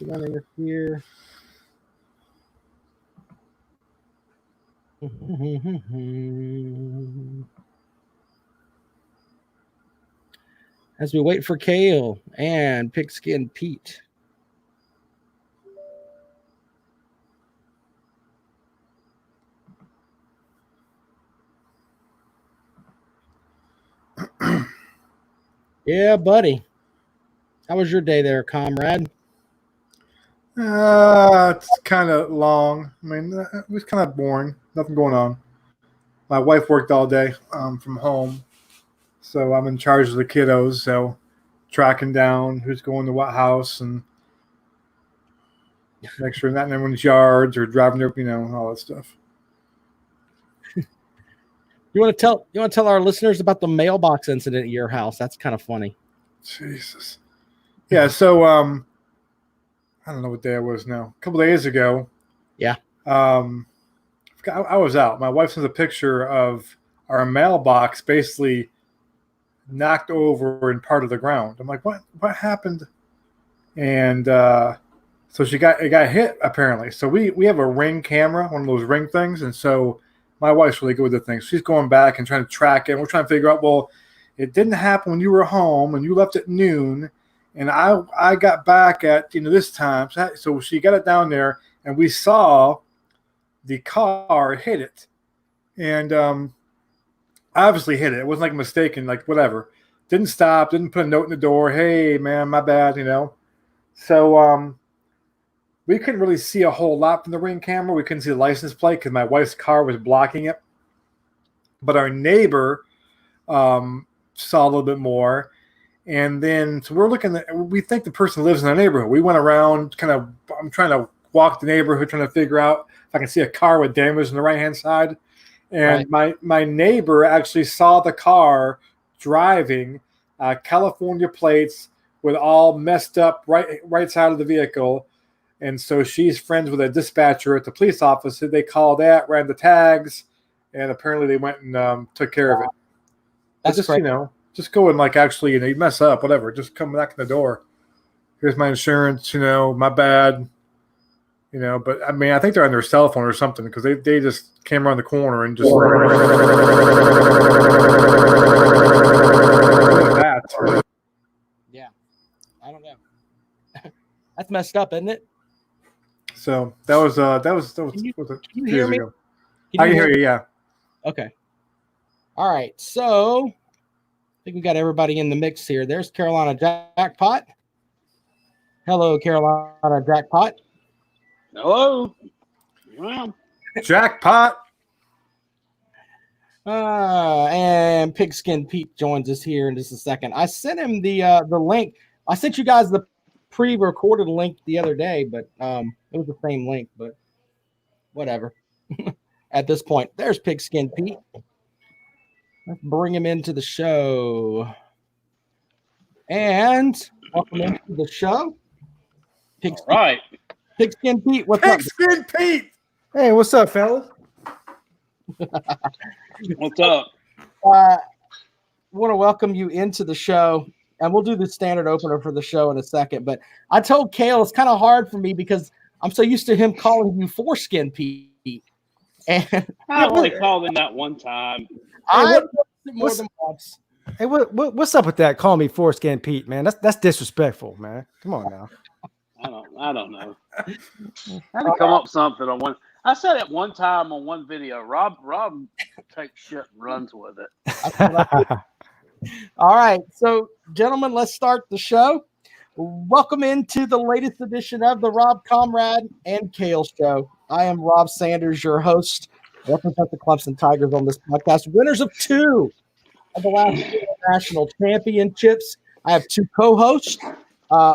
running here. As we wait for Kale and Pigskin Pete. Yeah, buddy. How was your day there, comrade? It's kind of long. I mean, it was kind of boring. Nothing going on. My wife worked all day from home, so I'm in charge of the kiddos. So tracking down who's going to what house and make sure not in anyone's yards or driving up, all that stuff. You want to tell our listeners about the mailbox incident at your house? That's kind of funny. Jesus. Yeah. So I don't know what day it was now. A couple of days ago. Yeah. I was out. My wife sent a picture of our mailbox basically knocked over in part of the ground. I'm like, what happened? And so it got hit apparently. So we have a Ring camera, one of those Ring things, and so my wife's really good with the things. She's going back and trying to track it. And we're trying to figure out, well, it didn't happen when you were home and you left at noon, and I got back at this time. So she got it down there, and we saw the car hit it, and obviously hit it. It wasn't like a mistake, and like whatever. Didn't stop. Didn't put a note in the door. Hey man, my bad. So we couldn't really see a whole lot from the Ring camera. We couldn't see the license plate because my wife's car was blocking it. But our neighbor saw a little bit more. And then, so we're looking at, we think the person lives in the neighborhood. We went around I'm trying to walk the neighborhood, trying to figure out if I can see a car with damage on the right-hand side. And my neighbor actually saw the car driving California plates with all messed up right side of the vehicle. And so she's friends with a dispatcher at the police office. They called that, ran the tags, and apparently they went and took care of it. That's just, just go and actually, you mess up, whatever. Just come back in the door. Here's my insurance, my bad. But I mean, I think they're on their cell phone or something because they just came around the corner and just. Yeah, I don't know. That's messed up, isn't it? So that was Can you hear me? I can hear you. Yeah. Okay. All right. So I think we got everybody in the mix here. There's Carolina Jackpot. Hello, Carolina Jackpot. Hello. Wow. Jackpot. And Pigskin Pete joins us here in just a second. I sent him the link. I sent you guys the pre-recorded link the other day, but it was the same link, but whatever. At this point, there's Pigskin Pete. Let's bring him into the show. And welcome into the show. Pigskin Pete, what's up? Pigskin Pete. Hey, what's up, fellas? What's up? I want to welcome you into the show, and we'll do the standard opener for the show in a second. But I told Kale it's kind of hard for me because I'm so used to him calling you Foreskin Pete. And I only called him that one time. More than once. Hey, what's up with that? Call me Foreskin Pete, man. That's disrespectful, man. Come on now. I don't know. I had to come up with something on one. I said it one time on one video. Rob takes shit and runs with it. All right. So, gentlemen, let's start the show. Welcome into the latest edition of the Rob Comrade and Kale Show. I am Rob Sanders, your host. Represent the Clemson Tigers on this podcast. Winners of 2 of the last national championships. I have 2 co-hosts.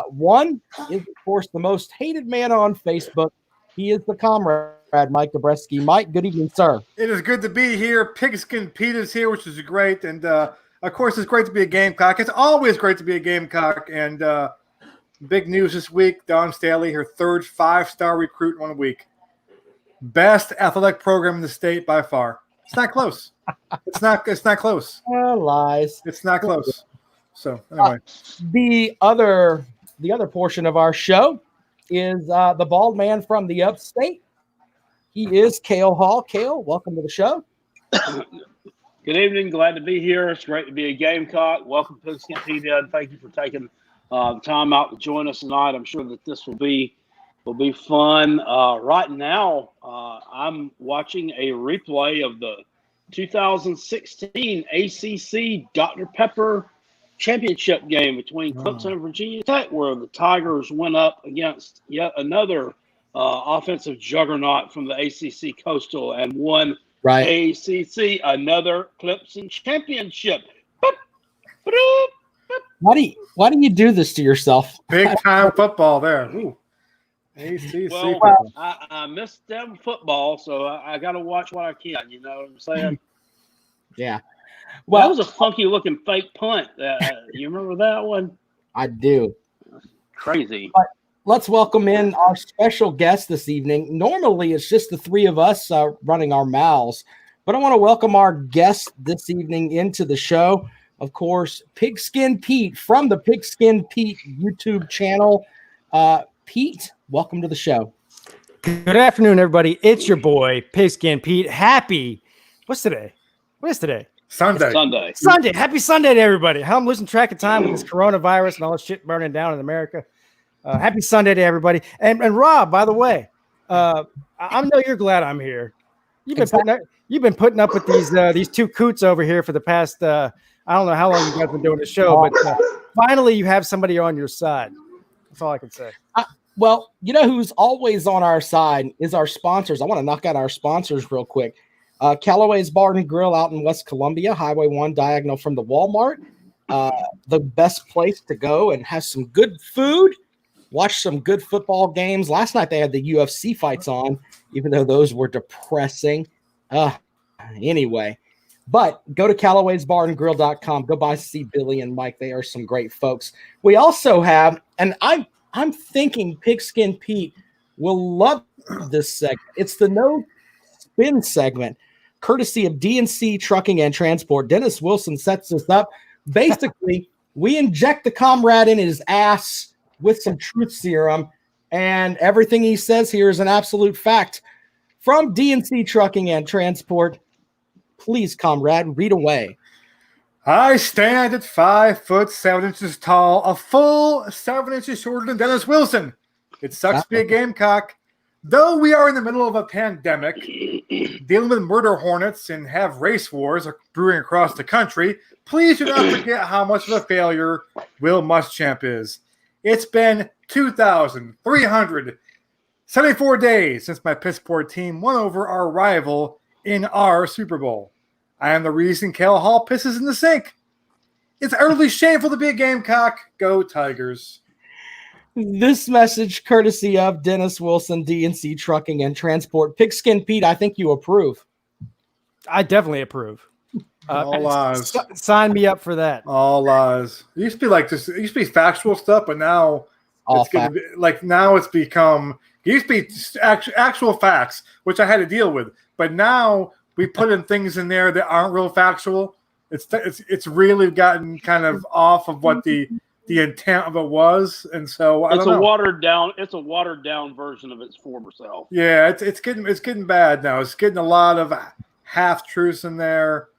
One is, of course, the most hated man on Facebook. He is the comrade, Mike Gabreski. Mike, good evening, sir. It is good to be here. Pigskin Pete is here, which is great. And, of course, it's great to be a Gamecock. It's always great to be a Gamecock. And big news this week, Dawn Staley, her 3rd 5-star recruit in 1 week. Best athletic program in the state by far. It's not close. It's not close. Lies. It's not close. So, anyway. The other portion of our show is the bald man from the upstate. He is Cale Hall. Cale, welcome to the show. Good evening. Glad to be here. It's great to be a Gamecock. Welcome, Pigskin Peete, and thank you for taking the time out to join us tonight. I'm sure that this will be fun. Right now, I'm watching a replay of the 2016 ACC Dr. Pepper championship game between Clemson and Virginia Tech, where the Tigers went up against yet another offensive juggernaut from the ACC Coastal and won ACC, another Clemson championship. Why do you do this to yourself? Big time football there. Ooh. ACC. Well, I missed them football, so I got to watch what I can. You know what I'm saying? Yeah. Well, that was a funky looking fake punt. You remember that one? I do. Crazy. But let's welcome in our special guest this evening. Normally, it's just the three of us running our mouths, but I want to welcome our guest this evening into the show. Of course, Pigskin Pete from the Pigskin Pete YouTube channel. Pete, welcome to the show. Good afternoon, everybody. It's your boy, Pigskin Pete. Happy. What's today? What is today? Sunday. Sunday. Happy Sunday to everybody. How I'm losing track of time with this coronavirus and all this shit burning down in America. Happy Sunday to everybody. And Rob, by the way, I know you're glad I'm here. You've been putting up with these two coots over here for the past I don't know how long you guys have been doing the show, but finally you have somebody on your side. That's all I can say. Well, you know who's always on our side is our sponsors. I want to knock out our sponsors real quick. Callaway's Bar and Grill out in West Columbia, Highway 1 diagonal from the Walmart. The best place to go and have some good food, watch some good football games. Last night they had the UFC fights on, even though those were depressing. Anyway, but go to Callaway'sBarandGrill.com. Go by see Billy and Mike. They are some great folks. We also have, and I'm thinking Pigskin Pete will love this segment. It's the No Spin segment, courtesy of DNC Trucking and Transport. Dennis Wilson sets this up. Basically, we inject the comrade in his ass with some truth serum, and everything he says here is an absolute fact. From DNC Trucking and Transport, please, comrade, read away. I stand at 5'7" tall, a full 7 inches shorter than Dennis Wilson. It sucks to be a Gamecock. Though we are in the middle of a pandemic, dealing with murder hornets and have race wars brewing across the country, please do not forget how much of a failure Will Muschamp is. It's been 2,374 days since my piss poor team won over our rival in our Super Bowl. I am the reason Cale Hall pisses in the sink. It's utterly shameful to be a Gamecock. Go Tigers. This message courtesy of Dennis Wilson, DNC Trucking and Transport. Pigskin Pete, I think you approve. I definitely approve. All lies. Sign me up for that. All lies. It used to be like this. It used to be factual stuff, but now it's become. It used to be actual facts, which I had to deal with. But now we put in things in there that aren't real factual. It's really gotten kind of off of what the intent of it was, and so it's a watered down version of its former self. Yeah, it's getting bad now. It's getting a lot of half truths in there.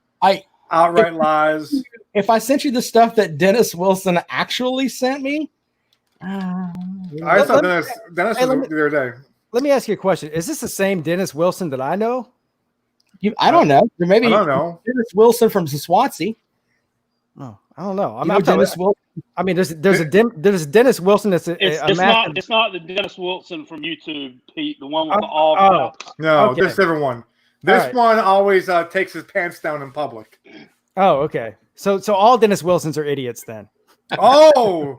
Outright lies. If I sent you the stuff that Dennis Wilson actually sent me, I saw Dennis the other day. Let me ask you a question. Is this the same Dennis Wilson that I know? I don't know. Maybe I don't know. Dennis Wilson from Swansea. Oh, I don't know. Dennis Wilson. I mean, there's a Dennis Wilson that's it's not the Dennis Wilson from YouTube, Pete, the one with the all. No, this different one. This one always takes his pants down in public. Oh, okay. So all Dennis Wilsons are idiots then. Oh.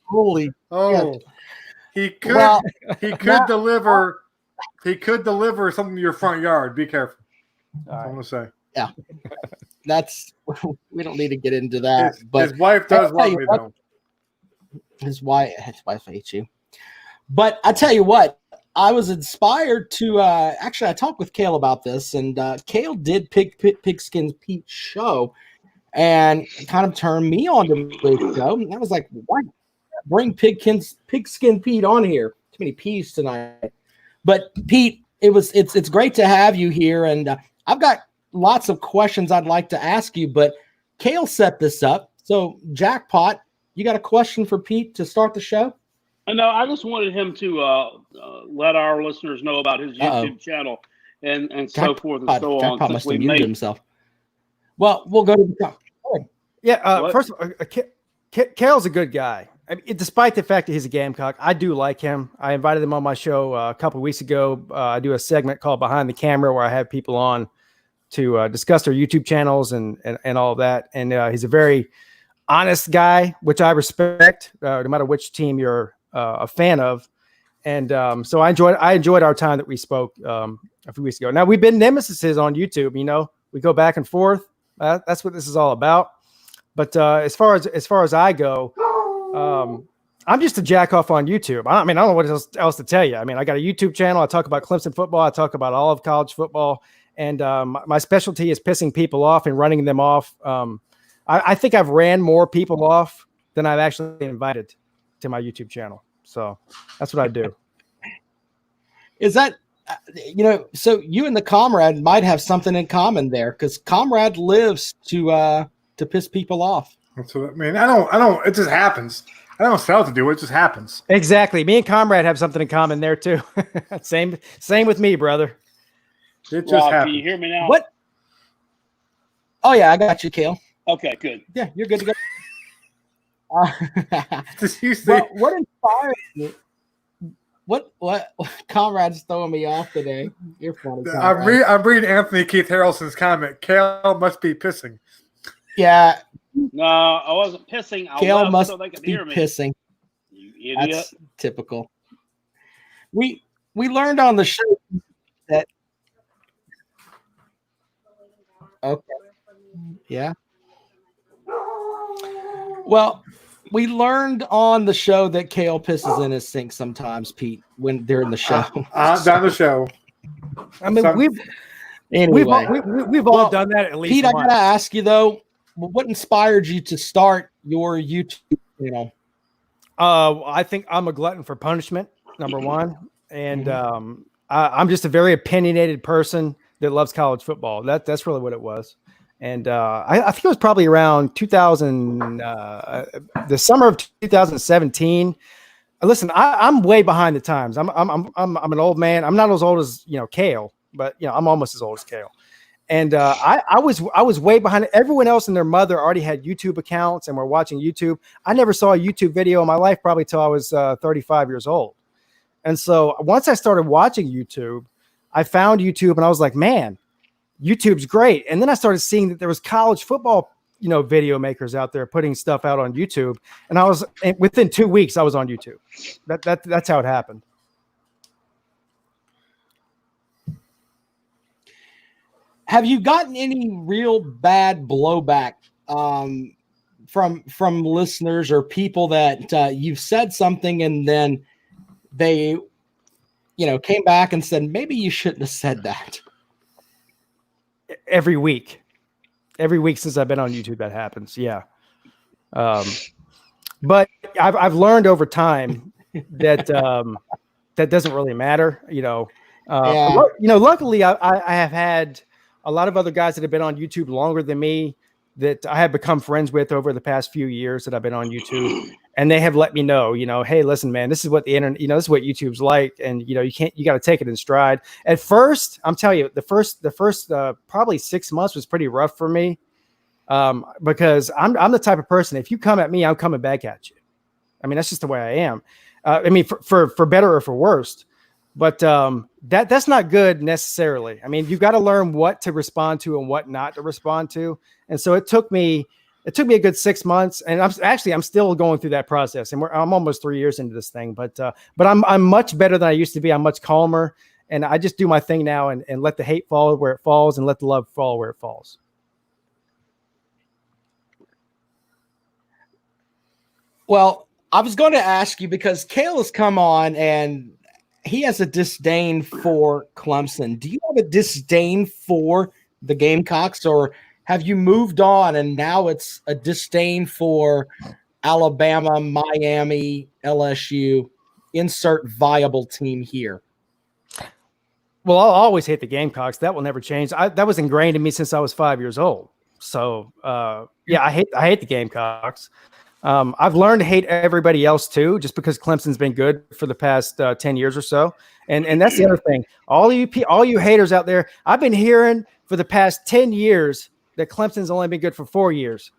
Holy. Oh. He could deliver. He could deliver something to your front yard. Be careful. I'm gonna say. Yeah. We don't need to get into that. His wife does love me though. His wife hates you. But I tell you what, I was inspired to actually I talked with Cale about this, and Cale did Pigskin Pete's show. and kind of turned me on to the show. And I was like, why bring Pigskin Pete on here? Too many P's tonight. But Pete, it's great to have you here, and I've got lots of questions I'd like to ask you, but Cale set this up. So jackpot, you got a question for Pete to start the show? No, I just wanted him to let our listeners know about his YouTube channel and so forth and so on. Jackpot must have muted himself. Well, we'll go to the top. Yeah, first of all, Cale's a good guy. I mean, despite the fact that he's a Gamecock, I do like him. I invited him on my show a couple of weeks ago. I do a segment called Behind the Camera where I have people on to discuss their YouTube channels and all of that. And he's a very honest guy, which I respect, no matter which team you're a fan of. And so I enjoyed our time that we spoke a few weeks ago. Now, we've been nemesises on YouTube. You know, we go back and forth. That's what this is all about. But as far as I go, I'm just a jack off on YouTube. I don't know what else to tell you. I mean, I got a YouTube channel. I talk about Clemson football. I talk about all of college football. And my specialty is pissing people off and running them off. I think I've ran more people off than I've actually invited to my YouTube channel. So that's what I do. Is that, so you and the comrade might have something in common there, because comrade lives to piss people off. That's what I mean. I don't, it just happens. I don't set out to do it. It just happens. Exactly. Me and comrade have something in common there too. Same with me, brother. It just happens. Can you hear me now? What? Oh yeah, I got you, Cale. Okay, good. Yeah, you're good to go. Did you say what inspired you? What comrade's throwing me off today? You're funny. I'm reading Anthony Keith Harrelson's comment. Cale must be pissing. Yeah. No, I wasn't pissing. Cale must so they could be hear me. pissing. You idiot. That's typical. We learned on the show that. Okay. Yeah. Well, we learned on the show that Cale pisses in his sink sometimes, Pete, when they're in the show. Down the show. I mean, we've all done that at least. Pete, I gotta ask you though, what inspired you to start your YouTube channel? I think I'm a glutton for punishment, number one, and I'm just a very opinionated person that loves college football. That's really what it was. And I think it was probably around 2000, the summer of 2017. Listen, I'm way behind the times. I'm an old man. I'm not as old as Cale, but I'm almost as old as Cale. And I was way behind. Everyone else and their mother already had YouTube accounts and were watching YouTube. I never saw a YouTube video in my life probably till I was 35 years old. And so once I started watching YouTube, I found YouTube and I was like, man, YouTube's great. And then I started seeing that there was college football, video makers out there putting stuff out on YouTube. And within 2 weeks, I was on YouTube. That's how it happened. Have you gotten any real bad blowback from listeners or people that you've said something and then they, came back and said, maybe you shouldn't have said that? Every week since I've been on YouTube, that happens. Yeah. But I've learned over time that that doesn't really matter. Luckily I have had a lot of other guys that have been on YouTube longer than me that I have become friends with over the past few years that I've been on YouTube, and they have let me know, hey, listen, man, this is what the internet, this is what YouTube's like, and you got to take it in stride. At first, I'm telling you, the first probably 6 months was pretty rough for me, because I'm the type of person, if you come at me, I'm coming back at you. I mean, that's just the way I am. For better or for worse. But that's not good necessarily. I mean, you've got to learn what to respond to and what not to respond to. And so it took me a good 6 months, and I'm still going through that process. And I'm almost 3 years into this thing, but I'm much better than I used to be. I'm much calmer, and I just do my thing now and let the hate fall where it falls and let the love fall where it falls. Well, I was going to ask you, because Cale has come on and he has a disdain for Clemson. Do you have a disdain for the Gamecocks, or have you moved on and now it's a disdain for Alabama, Miami, LSU? Insert viable team here. Well, I'll always hate the Gamecocks. That will never change. That was ingrained in me since I was 5 years old. So, yeah, I hate the Gamecocks. I've learned to hate everybody else too, just because Clemson's been good for the past 10 years or so. And that's the other thing. All you haters out there, I've been hearing for the past 10 years that Clemson's only been good for 4 years.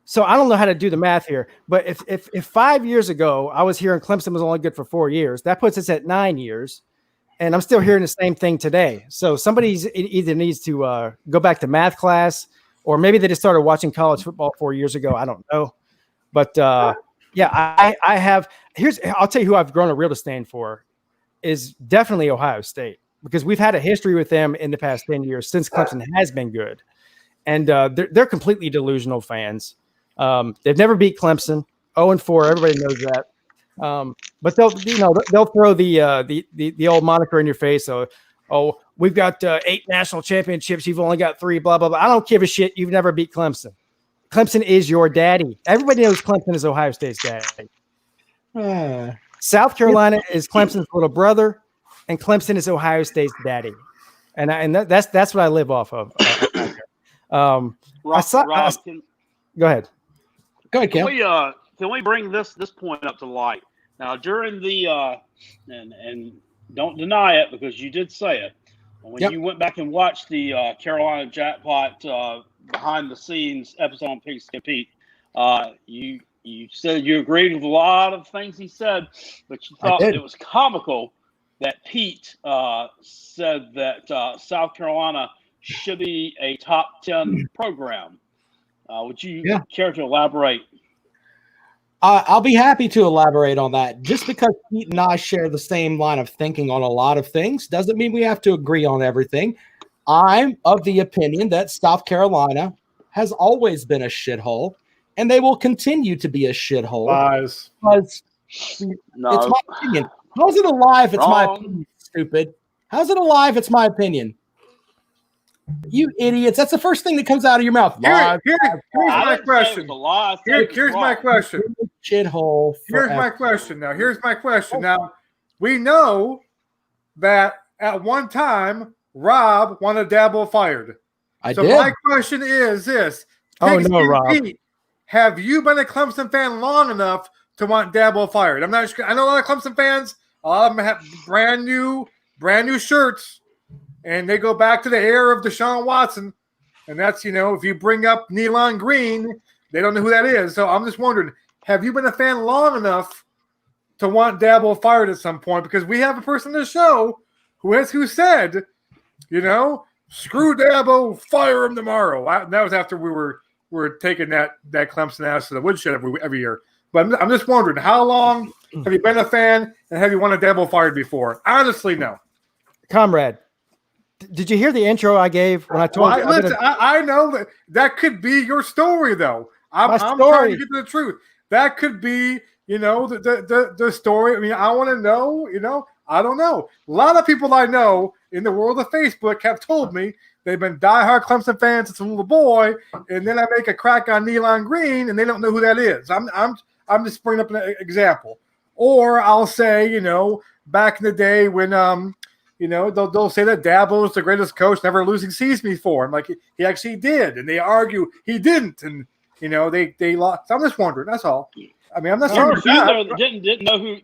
So I don't know how to do the math here, but if 5 years ago I was hearing Clemson was only good for 4 years, that puts us at 9 years. And I'm still hearing the same thing today. So somebody either needs to go back to math class, or maybe they just started watching college football 4 years ago. I don't know. But yeah, I have. I'll tell you who I've grown a real disdain for is definitely Ohio State, because we've had a history with them in the past 10 years since Clemson has been good. And they're completely delusional fans. They've never beat Clemson. 0-4. Everybody knows that. But they'll throw the old moniker in your face. So, we've got 8 national championships. You've only got 3. Blah blah blah. I don't give a shit. You've never beat Clemson. Clemson is your daddy. Everybody knows Clemson is Ohio State's daddy. South Carolina is Clemson's little brother, and Clemson is Ohio State's daddy. And that's what I live off of. Rob, go ahead. Go ahead, Cam. Can we bring this point up to light? Now, during the and don't deny it because you did say it. When you went back and watched the Carolina Jackpot behind the scenes episode on Pigskin Pete, you said you agreed with a lot of things he said, but you thought it was comical that Pete said that South Carolina should be a top 10 program. Would you care to elaborate? I'll be happy to elaborate on that. Just because Pete and I share the same line of thinking on a lot of things doesn't mean we have to agree on everything. I'm of the opinion that South Carolina has always been a shithole, and they will continue to be a shithole. Lies. Because it's my opinion. How's it alive? It's my opinion, stupid. How's it alive? It's my opinion. You idiots. That's the first thing that comes out of your mouth. Here's my question. Here's my question. Shithole. Here's my question. Now, we know that at one time, Rob wanted Dabo fired. I did. My question is this. Pigskin Rob. Pete, have you been a Clemson fan long enough to want Dabo fired? I'm not sure. I know a lot of Clemson fans. A lot of them have brand new shirts. And they go back to the era of Deshaun Watson. And that's, if you bring up Nealon Green, they don't know who that is. So I'm just wondering, have you been a fan long enough to want Dabo fired at some point? Because we have a person in the show who said, screw Dabo, fire him tomorrow. That was after we were taking that Clemson ass to the woodshed every year. But I'm just wondering, how long have you been a fan, and have you wanted Dabo fired before? Honestly, no. Comrade. Did you hear the intro I gave when I told you? I know that could be your story, though. I'm trying to get to the truth. That could be, the story. I mean, I want to know, I don't know. A lot of people I know in the world of Facebook have told me they've been diehard Clemson fans since a little boy, and then I make a crack on Nealon Green, and they don't know who that is. I'm just bringing up an example. Or I'll say, back in the day when they'll say that Dabo is the greatest coach, never losing season before. I'm like, he actually did, and they argue he didn't, and they lost. So I'm just wondering. That's all. I mean, I'm not saying didn't know who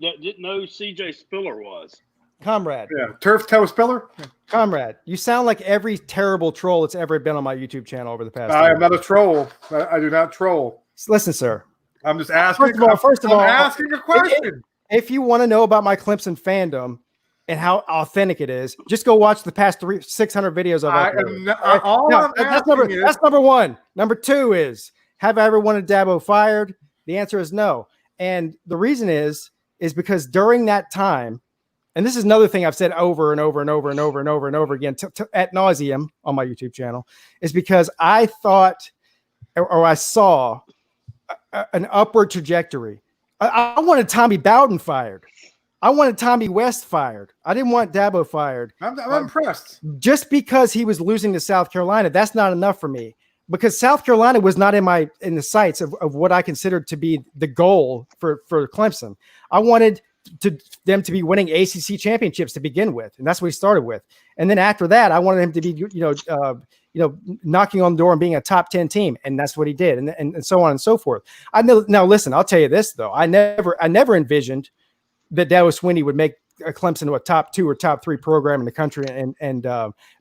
CJ Spiller was. Comrade. Yeah, Turf Toe Spiller. Comrade, you sound like every terrible troll that's ever been on my YouTube channel over the past. I am not a troll. I do not troll. Listen, sir. I'm just asking. First of all, asking a question. If you want to know about my Clemson fandom and how authentic it is, just go watch the past 600 videos of it. That's number one. Number two is, have I ever wanted Dabo fired? The answer is no. And the reason is because during that time, and this is another thing I've said over and over and over and over and over and over again ad nauseum on my YouTube channel, is because I thought or I saw an upward trajectory. I wanted Tommy Bowden fired. I wanted Tommy West fired. I didn't want Dabo fired. I'm impressed. Just because he was losing to South Carolina, that's not enough for me. because South Carolina was not in the sights of what I considered to be the goal for Clemson. I wanted them to be winning ACC championships to begin with, and that's what he started with. And then after that, I wanted him to be knocking on the door and being a top 10 team, and that's what he did, and so on and so forth. I know. Now listen, I'll tell you this though, I never envisioned that Dabo Swinney would make Clemson to a top 2 or top 3 program in the country and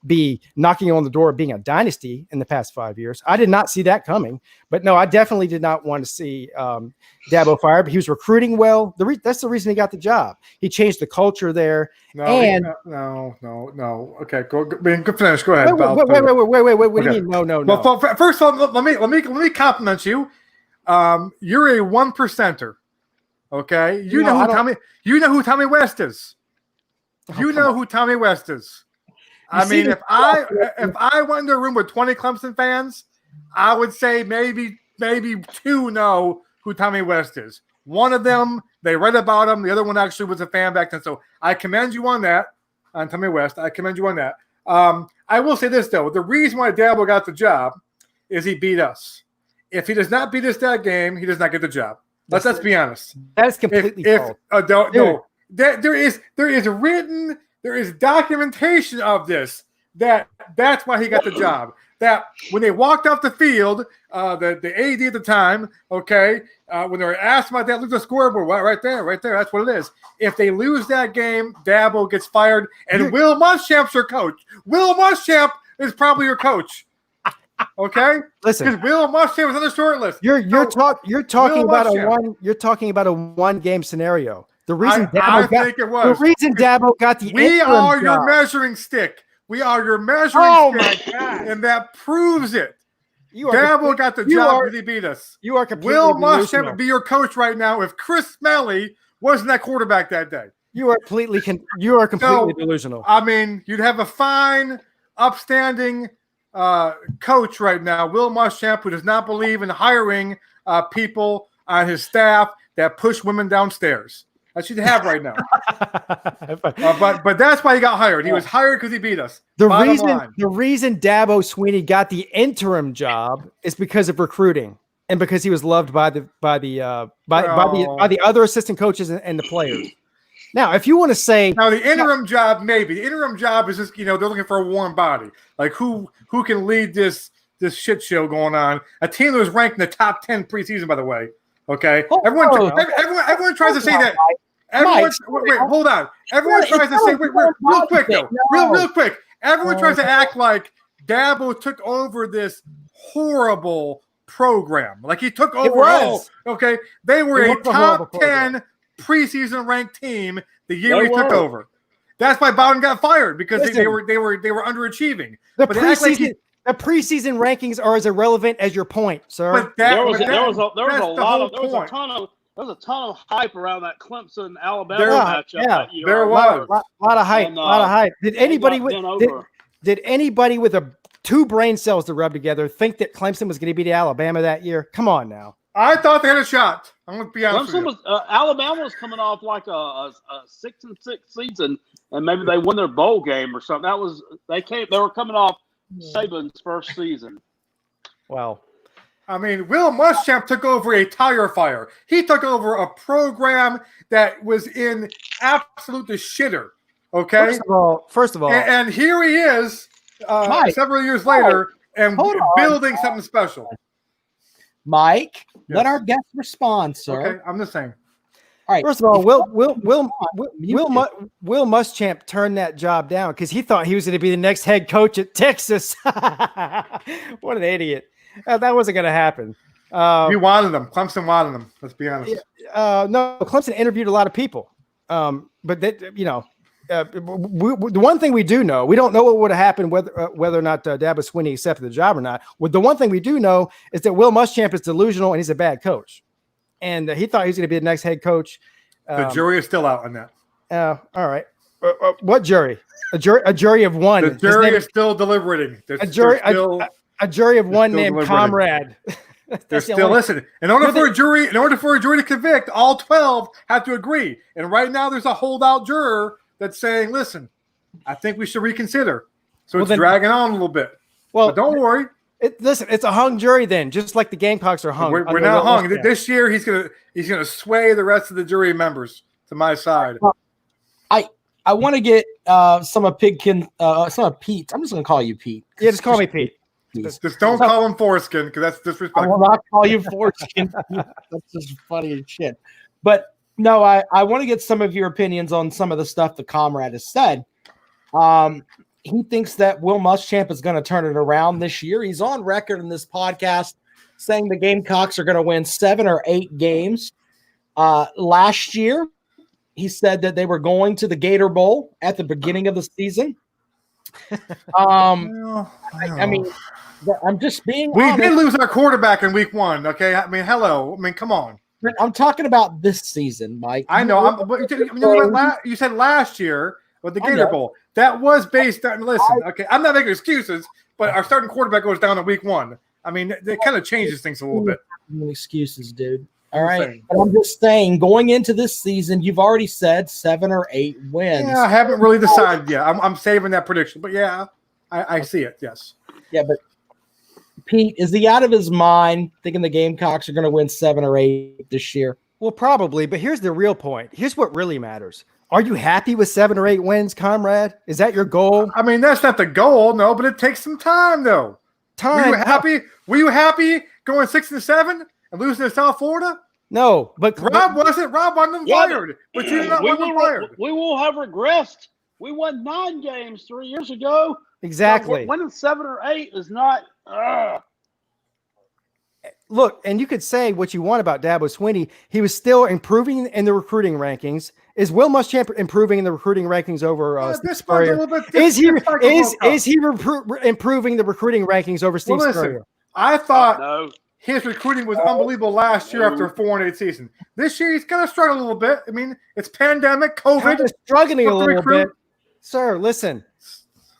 be knocking on the door of being a dynasty in the past 5 years. I did not see that coming, but no, I definitely did not want to see Dabo fired. But he was recruiting well. That's the reason he got the job. He changed the culture there. No. Okay, go finish. Go ahead. Wait. What do you mean? No. Well, first of all, let me compliment you. You're a 1%er. Okay, you know who Tommy West is. You know who Tommy West is. I mean, if I went into a room with 20 Clemson fans, I would say maybe 2 know who Tommy West is. One of them, they read about him. The other one actually was a fan back then. So I commend you on that, on Tommy West. I commend you on that. I will say this though: the reason why Dabo got the job is he beat us. If he does not beat us that game, he does not get the job. Let's be honest. That's completely false. There is documentation of this. That's why he got the job. That when they walked off the field, the AD at the time, okay, when they were asked about that, look at the scoreboard, right there. That's what it is. If they lose that game, Dabo gets fired, and Will Muschamp's your coach. Will Muschamp is probably your coach. Okay, listen. Because Will Muschamp was on the short list. You're talking about a one game scenario. The reason Dabo got the we are your measuring stick. We are your measuring stick, and that proves it. Dabo got the job because he beat us. You are completely Will Muschamp would be your coach right now if Chris Smelly wasn't that quarterback that day. You are completely delusional. I mean, you'd have a fine, upstanding coach right now, Will Muschamp, who does not believe in hiring people on his staff that push women downstairs. That's what you have right now. But that's why he got hired. He was hired because he beat us. The reason Dabo Swinney got the interim job is because of recruiting and because he was loved by the other assistant coaches and the players. Now, if you want to say the interim job, maybe the interim job is just they're looking for a warm body, like who can lead this shit show going on. A team that was ranked in the top 10 preseason, by the way. Okay, everyone tries to say that. Wait, hold on. Everyone tries to say real quick though, real quick. Everyone tries to act like Dabo took over this horrible program, like he took over. Okay, they were a top 10 preseason ranked team the year he took over. That's why Bowden got fired because they were underachieving. The preseason rankings are as irrelevant as your point, sir. But there was a ton of hype around that Clemson Alabama matchup that year. There was a lot of hype. Did anybody with a 2 brain cells to rub together think that Clemson was going to beat Alabama that year? Come on now. I thought they had a shot. I'm going to be honest with you. Alabama was coming off like a 6-6 season, and maybe they won their bowl game or something. They were coming off Saban's first season. Well, I mean, Will Muschamp took over a tire fire. He took over a program that was in absolute shitter. Okay. First of all, and here he is, several years later, and building something special. Mike, let our guest respond, sir. Okay, I'm just saying. All right. First of all, Will Muschamp turned that job down because he thought he was going to be the next head coach at Texas. What an idiot! That wasn't going to happen. We wanted him. Clemson wanted him. Let's be honest. No, Clemson interviewed a lot of people, but the one thing we do know, we don't know what would have happened whether or not Dabo Swinney accepted the job or not. The one thing we do know is that Will Muschamp is delusional and he's a bad coach, and he thought he was going to be the next head coach. The jury is still out on that. All right, what jury? A jury of one. The jury is still deliberating. A jury of one named Comrade. They're still listening. In order for a jury to convict, all 12 have to agree. And right now, there's a holdout juror that's saying, "Listen, I think we should reconsider." So it's dragging on a little bit. Well, but don't worry. Listen, it's a hung jury then, just like the Gamecocks are hung. We're not hung. This year he's gonna sway the rest of the jury members to my side. I want to get some of Pete. I'm just gonna call you Pete. Yeah, just call me Pete. Just don't call him Foreskin because that's disrespectful. I will not call you Foreskin. That's just funny as shit. But no, I want to get some of your opinions on some of the stuff the comrade has said. He thinks that Will Muschamp is going to turn it around this year. He's on record in this podcast saying the Gamecocks are going to win 7 or 8 games. Last year, he said that they were going to the Gator Bowl at the beginning of the season. I mean, I'm just being honest. We did lose our quarterback in week 1, okay? I mean, hello. I mean, come on. I'm talking about this season, Mike. I know. You said last year with the Gator Bowl. That was based on – listen, okay, I'm not making excuses, but our starting quarterback goes down in week 1. I mean, it kind of changes things a little bit. Excuses, dude. All right. But I'm just saying, going into this season, you've already said 7 or 8 wins. Yeah, I haven't really decided yet. I'm saving that prediction. But, yeah, I see it, yes. Yeah, but Pete, is he out of his mind thinking the Gamecocks are going to win 7 or 8 this year? Well, probably. But here's the real point. Here's what really matters. Are you happy with 7 or 8 wins, comrade? Is that your goal? I mean, that's not the goal, no, but it takes some time, though. Were you happy going 6-7 and losing to South Florida? No, but Rob wasn't. Rob wasn't fired, but you not wasn't fired. We will have regressed. We won 9 games 3 years ago. Exactly. So winning 7 or 8 is not. Look, and you could say what you want about Dabo Swinney. He was still improving in the recruiting rankings. Is Will Muschamp improving in the recruiting rankings over Steve Spurrier? Is he improving the recruiting rankings over Steve Spurrier? I thought his recruiting was unbelievable last year after a 4-8 season. This year he's going to struggle a little bit. I mean, it's pandemic, COVID. Struggling a little bit. Sir, listen.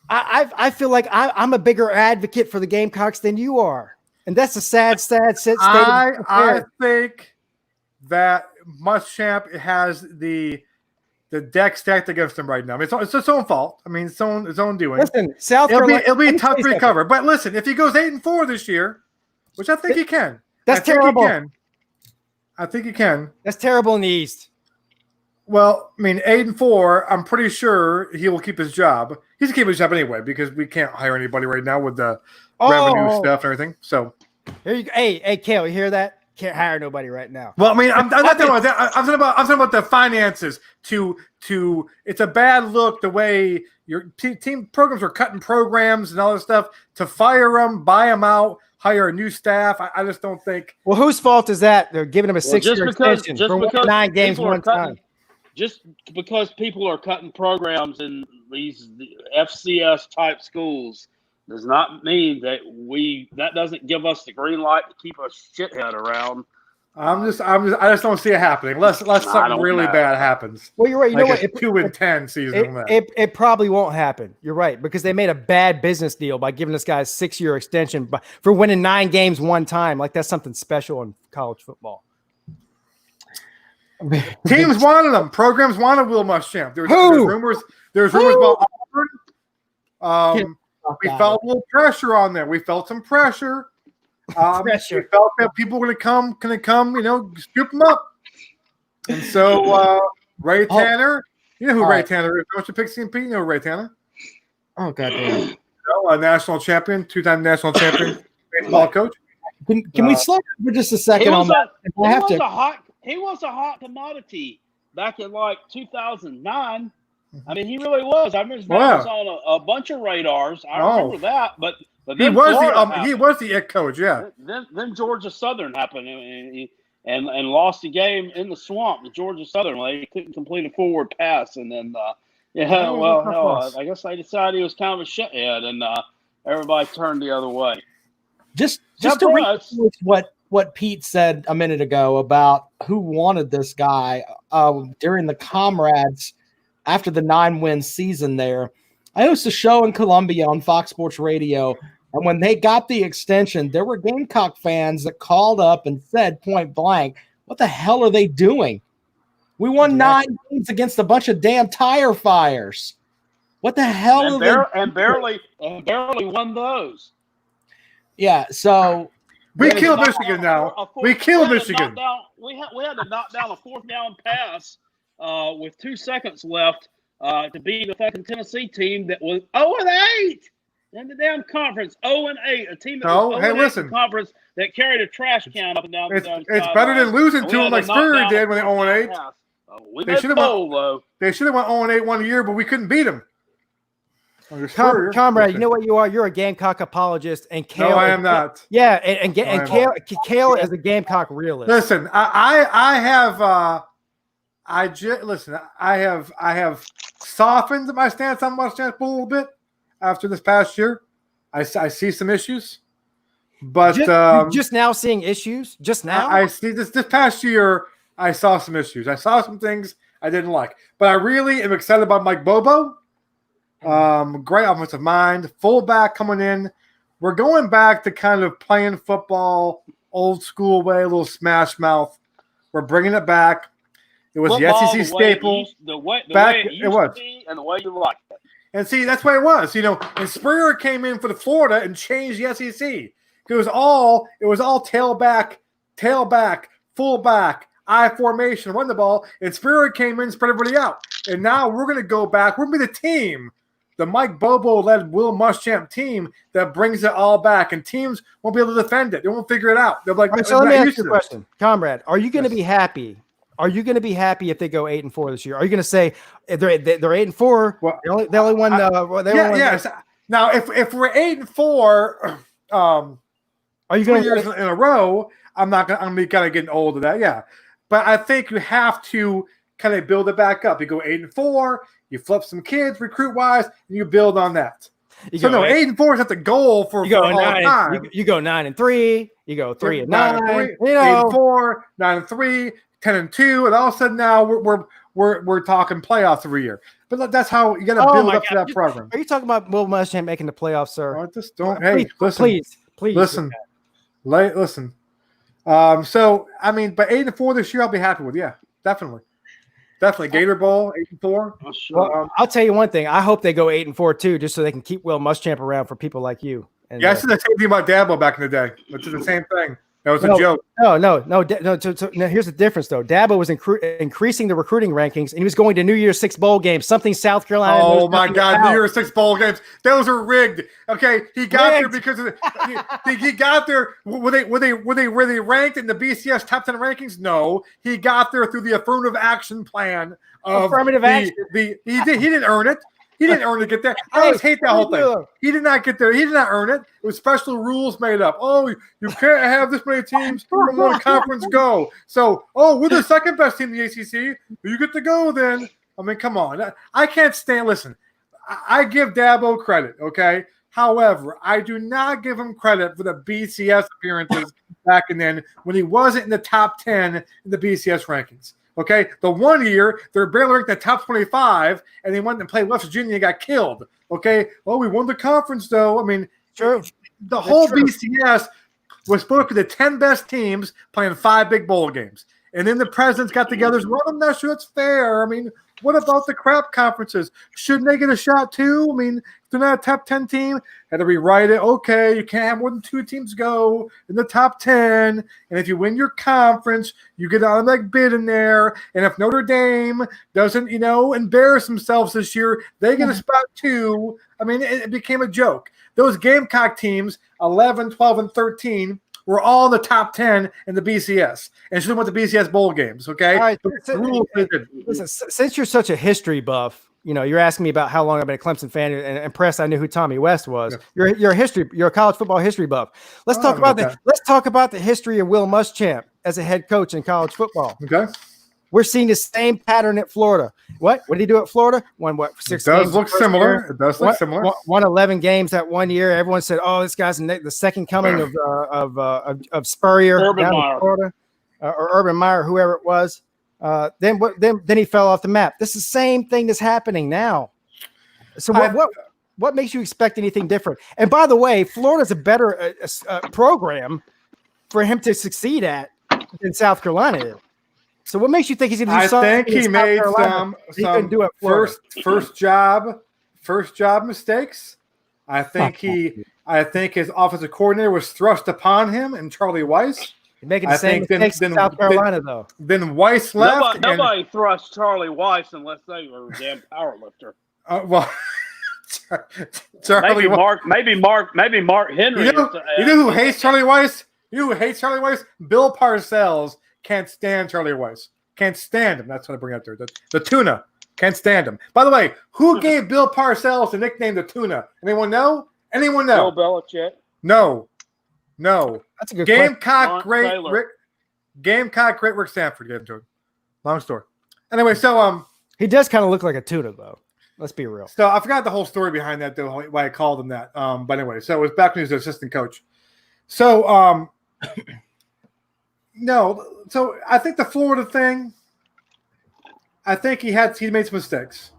I feel like I'm a bigger advocate for the Gamecocks than you are. And that's a sad state. I think that Muschamp has the deck stacked against him right now. I mean, it's his own fault. I mean, it's his own doing. Listen, South Carolina. It'll be tough to recover. But listen, if he goes 8-4 this year, which I think he can. That's terrible. I think he can. That's terrible in the East. Well, I mean, 8-4, I'm pretty sure he will keep his job. He's going to keep his job anyway because we can't hire anybody right now with the revenue stuff and everything. So, here you go. Hey, Kale, you hear that? Can't hire nobody right now. Well, I mean, I'm not talking about that. I'm talking about the finances. It's a bad look the way your team programs are cutting programs and all this stuff to fire them, buy them out, hire a new staff. I just don't think. Well, whose fault is that? They're giving him a 6-year extension for 9 games one time. Just because people are cutting programs in these FCS type schools does not mean that that doesn't give us the green light to keep a shithead around. I just don't see it happening unless something really bad happens. Well, you're right. You know what? 2-10 season. It probably won't happen. You're right, because they made a bad business deal by giving this guy a 6-year extension for winning 9 games one time. Like that's something special in college football. Teams wanted them. Programs wanted Will Muschamp. There's rumors about Auburn. We felt a little pressure on them. We felt some pressure. We felt that people were going to come, scoop them up. And so Ray Tanner, you know who Ray Tanner is, don't you, Pigskin Pete? You know Ray Tanner? Oh, goddamn. A national champion, 2-time national champion baseball coach. Can we slow down for just a second on that? He was a hot commodity back in like 2009. I mean, he really was. I remember he was on a bunch of radars. I remember that, but he was the it coach, yeah. Then Georgia Southern happened and lost the game in the swamp. The Georgia Southern, they couldn't complete a forward pass, and then I guess they decided he was kind of a shithead, and everybody turned the other way. Just to reinforce what Pete said a minute ago about who wanted this guy during the Comrades after the 9-win season there. I host a show in Columbia on Fox Sports Radio, and when they got the extension, there were Gamecock fans that called up and said point blank, what the hell are they doing? We won 9 games against a bunch of damn tire fires. What the hell and barely won those. Yeah, so we killed Michigan now. We killed Michigan. We had to knock down a 4th down pass with 2 seconds left to beat a fucking Tennessee team that was 0-8 in the damn conference. 0-8, a team that was 0-8 in the conference that carried a trash can up and down the damn It's better than losing to them like Spurrier did when they 0-8. They should have They should have went 0-8 one year, but we couldn't beat them. Comrade, you know what you are? You're a Gamecock apologist, and Kale. No, I am not. Yeah, and Kale is a Gamecock realist. Listen, I have softened my stance on Mustangs a little bit after this past year. I see some issues, but just now seeing issues. Just now, I see this past year. I saw some issues. I saw some things I didn't like, but I really am excited about Mike Bobo. Great offensive mind, fullback coming in. We're going back to kind of playing football old school way, a little smash mouth. We're bringing it back. It was football, the SEC staple. The way it used to be and the way you liked it. And see, that's what it was. And Spurrier came in for the Florida and changed the SEC. It was all tailback, fullback, I formation, run the ball. And Spurrier came in and spread everybody out. And now we're going to go back. We're going to be the team, the Mike Bobo-led Will Muschamp team that brings it all back. And teams won't be able to defend it. They won't figure it out. They're like, right, so let me ask you a question. Comrade, are you going to be happy? Are you going to be happy if they go 8-4 this year? Are you going to say they're 8-4? Well, they only won. Yes. Now, if we're 8-4, are you going 3 years in a row? I'm going to be kind of getting old of that. Yeah, but I think you have to kind of build it back up. You go 8-4, you flip some kids recruit wise, and you build on that. 8-4 is not the goal for all time. You go 9-3. You go 3-9. 8-4, 9-3. 10-2, and all of a sudden now we're talking playoffs every year. But that's how you got to build up to that program. Are you talking about Will Muschamp making the playoffs, sir? Oh, just don't. Hey, please, listen. So I mean, but 8-4 this year, I'll be happy with. Yeah, definitely. Gator Bowl 8-4. Well, I'll tell you one thing. I hope they go 8-4 too, just so they can keep Will Muschamp around for people like you. And, I said the same thing about Dabo back in the day. It's the same thing. That was a joke. No. Here's the difference, though. Dabo was increasing the recruiting rankings, and he was going to New Year's Six bowl games. Something South Carolina. Oh my God, New Year's Six bowl games. Those are rigged. Okay, he got there because of he got there. Were they ranked in the BCS top 10 rankings? No, he got there through the affirmative action plan. Affirmative action. He didn't earn it. He didn't earn to get there. I always hate that whole thing. He did not get there. He did not earn it. It was special rules made up. Oh, you can't have this many teams from one conference go. So, we're the second best team in the ACC. You get to go then. I mean, come on. I can't stand. Listen, I give Dabo credit, okay? However, I do not give him credit for the BCS appearances back in then when he wasn't in the top 10 in the BCS rankings. Okay, the 1 year they're barely ranked in the top 25, and they went and played West Virginia and got killed. Okay, well, we won the conference though. I mean, true. The whole BCS was supposed to be the 10 best teams playing 5 big bowl games, and then the presidents got together. Well, I'm not sure it's fair. I mean, what about the crap conferences? Shouldn't they get a shot too? I mean, if they're not a top 10 team, had to rewrite it. Okay, you can't have more than 2 teams go in the top 10. And if you win your conference, you get an automatic bid in there. And if Notre Dame doesn't, embarrass themselves this year, they get a spot too. I mean, it became a joke. Those Gamecock teams, 11, 12, and 13, were all in the top 10 in the BCS and should have went to BCS bowl games. Okay. All right. Listen, since you're such a history buff, you're asking me about how long I've been a Clemson fan and impressed. I knew who Tommy West was. Yeah. You're a college football history buff. Let's talk about the history of Will Muschamp as a head coach in college football. Okay. We're seeing the same pattern at Florida. What did he do at Florda? Won 6 games? It does look similar. It does look similar. Won 11 games that 1 year. Everyone said, "Oh, this guy's the second coming of Spurrier down in Florida, or Urban Meyer, whoever it was." Then he fell off the map. This is the same thing that's happening now. So what makes you expect anything different? And by the way, Florida's a better program for him to succeed at than South Carolina is. So what makes you think he's going to do something? I think he made some do it first job mistakes. I think I think his offensive coordinator was thrust upon him and Charlie Weiss. You're making the same mistakes in South Carolina, though. Then Weiss left. Nobody thrust Charlie Weiss unless they were a damn power lifter. Well, Charlie maybe Mark Henry. You know who hates Charlie Weiss? You know who hates Charlie Weiss? Bill Parcells can't stand Charlie Weiss. Can't stand him. That's what I bring up there. The tuna. Can't stand him. By the way, who gave Bill Parcells the nickname the tuna? Anyone know? Anyone know? Bill Belichick. No. That's a good Gamecock great Rick Stanford gave him to him. Long story. Anyway, so he does kind of look like a tuna, though. Let's be real. So I forgot the whole story behind that, though, why I called him that. But anyway, so it was back when he was the assistant coach. So no, so I think the Florida thing, I think he made some mistakes.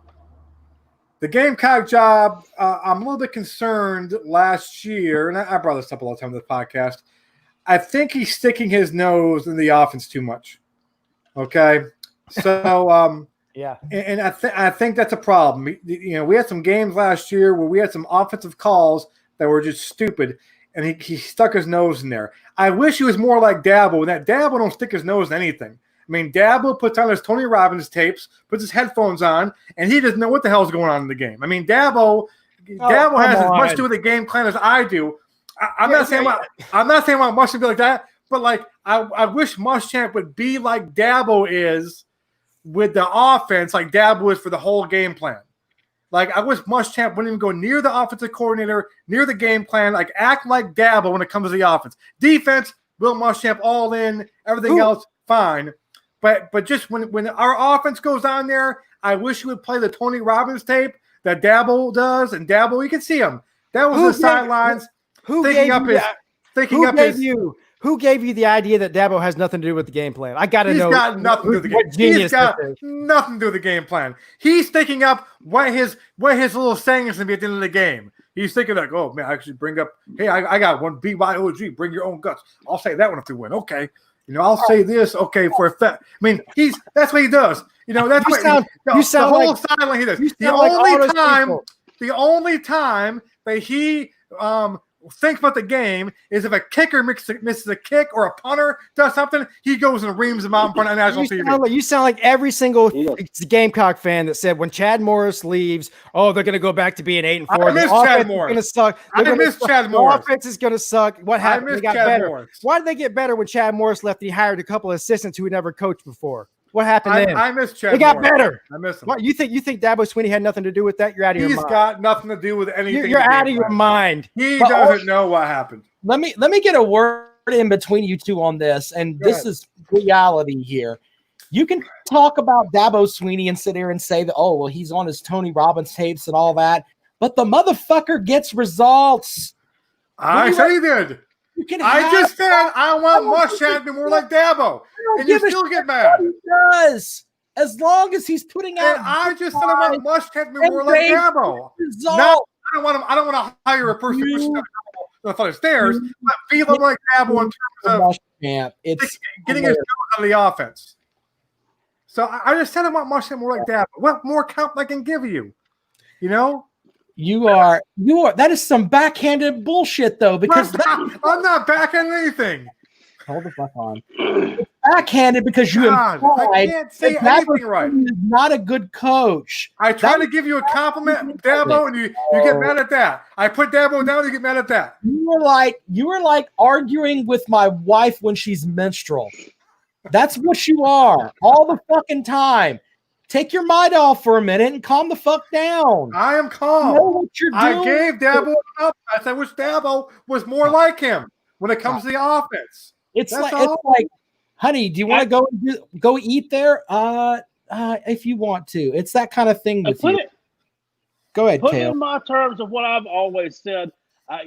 The Gamecock job, I'm a little bit concerned last year, and I brought this up a lot of times in the podcast. I think he's sticking his nose in the offense too much. Okay, so yeah, and I think that's a problem. We had some games last year where we had some offensive calls that were just stupid, and he stuck his nose in there. I wish he was more like Dabo, and that Dabo don't stick his nose in anything. I mean, Dabo puts on his Tony Robbins tapes, puts his headphones on, and he doesn't know what the hell is going on in the game. I mean, Dabo has as much to do with the game plan as I do. I'm not saying about Muschamp be like that, but like I wish Muschamp would be like Dabo is with the offense, like Dabo is for the whole game plan. Like I wish Muschamp wouldn't even go near the offensive coordinator, near the game plan. Like act like Dabo when it comes to the offense. Defense, Will Muschamp all in. Everything else fine. But just when our offense goes on there, I wish you would play the Tony Robbins tape that Dabo does, and Dabo, you can see him. That was the sidelines. Who gave you the idea that Dabo has nothing to do with the game plan? I got to know. He's got nothing to do with the game. He's got nothing to do with the game plan. He's thinking up what his little saying is going to be at the end of the game. He's thinking like, oh man, I should bring up. Hey, I got one BYOG. Bring your own guts. I'll say that one if they win. Okay. I'll say this, okay, for a fact. I mean, that's what he does. That's the whole sideline he does. The only time that he thinks about the game is if a kicker misses a kick or a punter does something, he goes and reams them out in front of national TV. You sound like every single Gamecock fan that said when Chad Morris leaves, they're going to go back to being 8-4. I miss Chad Morris. Going to suck. I miss Chad Morris. The offense is going to suck. What happened? They got better. Morris. Why did they get better when Chad Morris left? And he hired a couple of assistants who had never coached before. What happened then? I miss Chad. They got better. I miss him. What, you think Dabo Swinney had nothing to do with that? You're out of your mind. He's got nothing to do with anything. You're out of your mind. He doesn't know what happened. Let me get a word in between you two on this, and this is reality here. You can talk about Dabo Swinney and sit here and say that, he's on his Tony Robbins tapes and all that, but the motherfucker gets results. I say he did. I just said I want Muschamp to be more like Dabo, and you still get mad. He does, as long as he's putting out. And I just said I want Muschamp to be more like Dabo. No, I don't want to hire a person who's the flight of stairs, but feel like Dabo in terms of getting his nose on the offense. So I just said I want Muschamp more like Dabo. What more count I can give you? You are that is some backhanded bullshit though, because I'm not backhanding anything. Hold the fuck on. It's backhanded because you implied I can't say anything right. Is not a good coach. I try to give you a compliment, Dabo, and you get mad at that. I put Dabo down, you get mad at that. You were like arguing with my wife when she's menstrual. That's what you are all the fucking time. Take your mind off for a minute and calm the fuck down. I am calm. You know what you're doing. I gave Dabo up. I wish Dabo was more like him when it comes to the offense. It's like, honey, do you want to go eat there? If you want to. It's that kind of thing with you. Go ahead, Put Kale. in my terms of what I've always said. I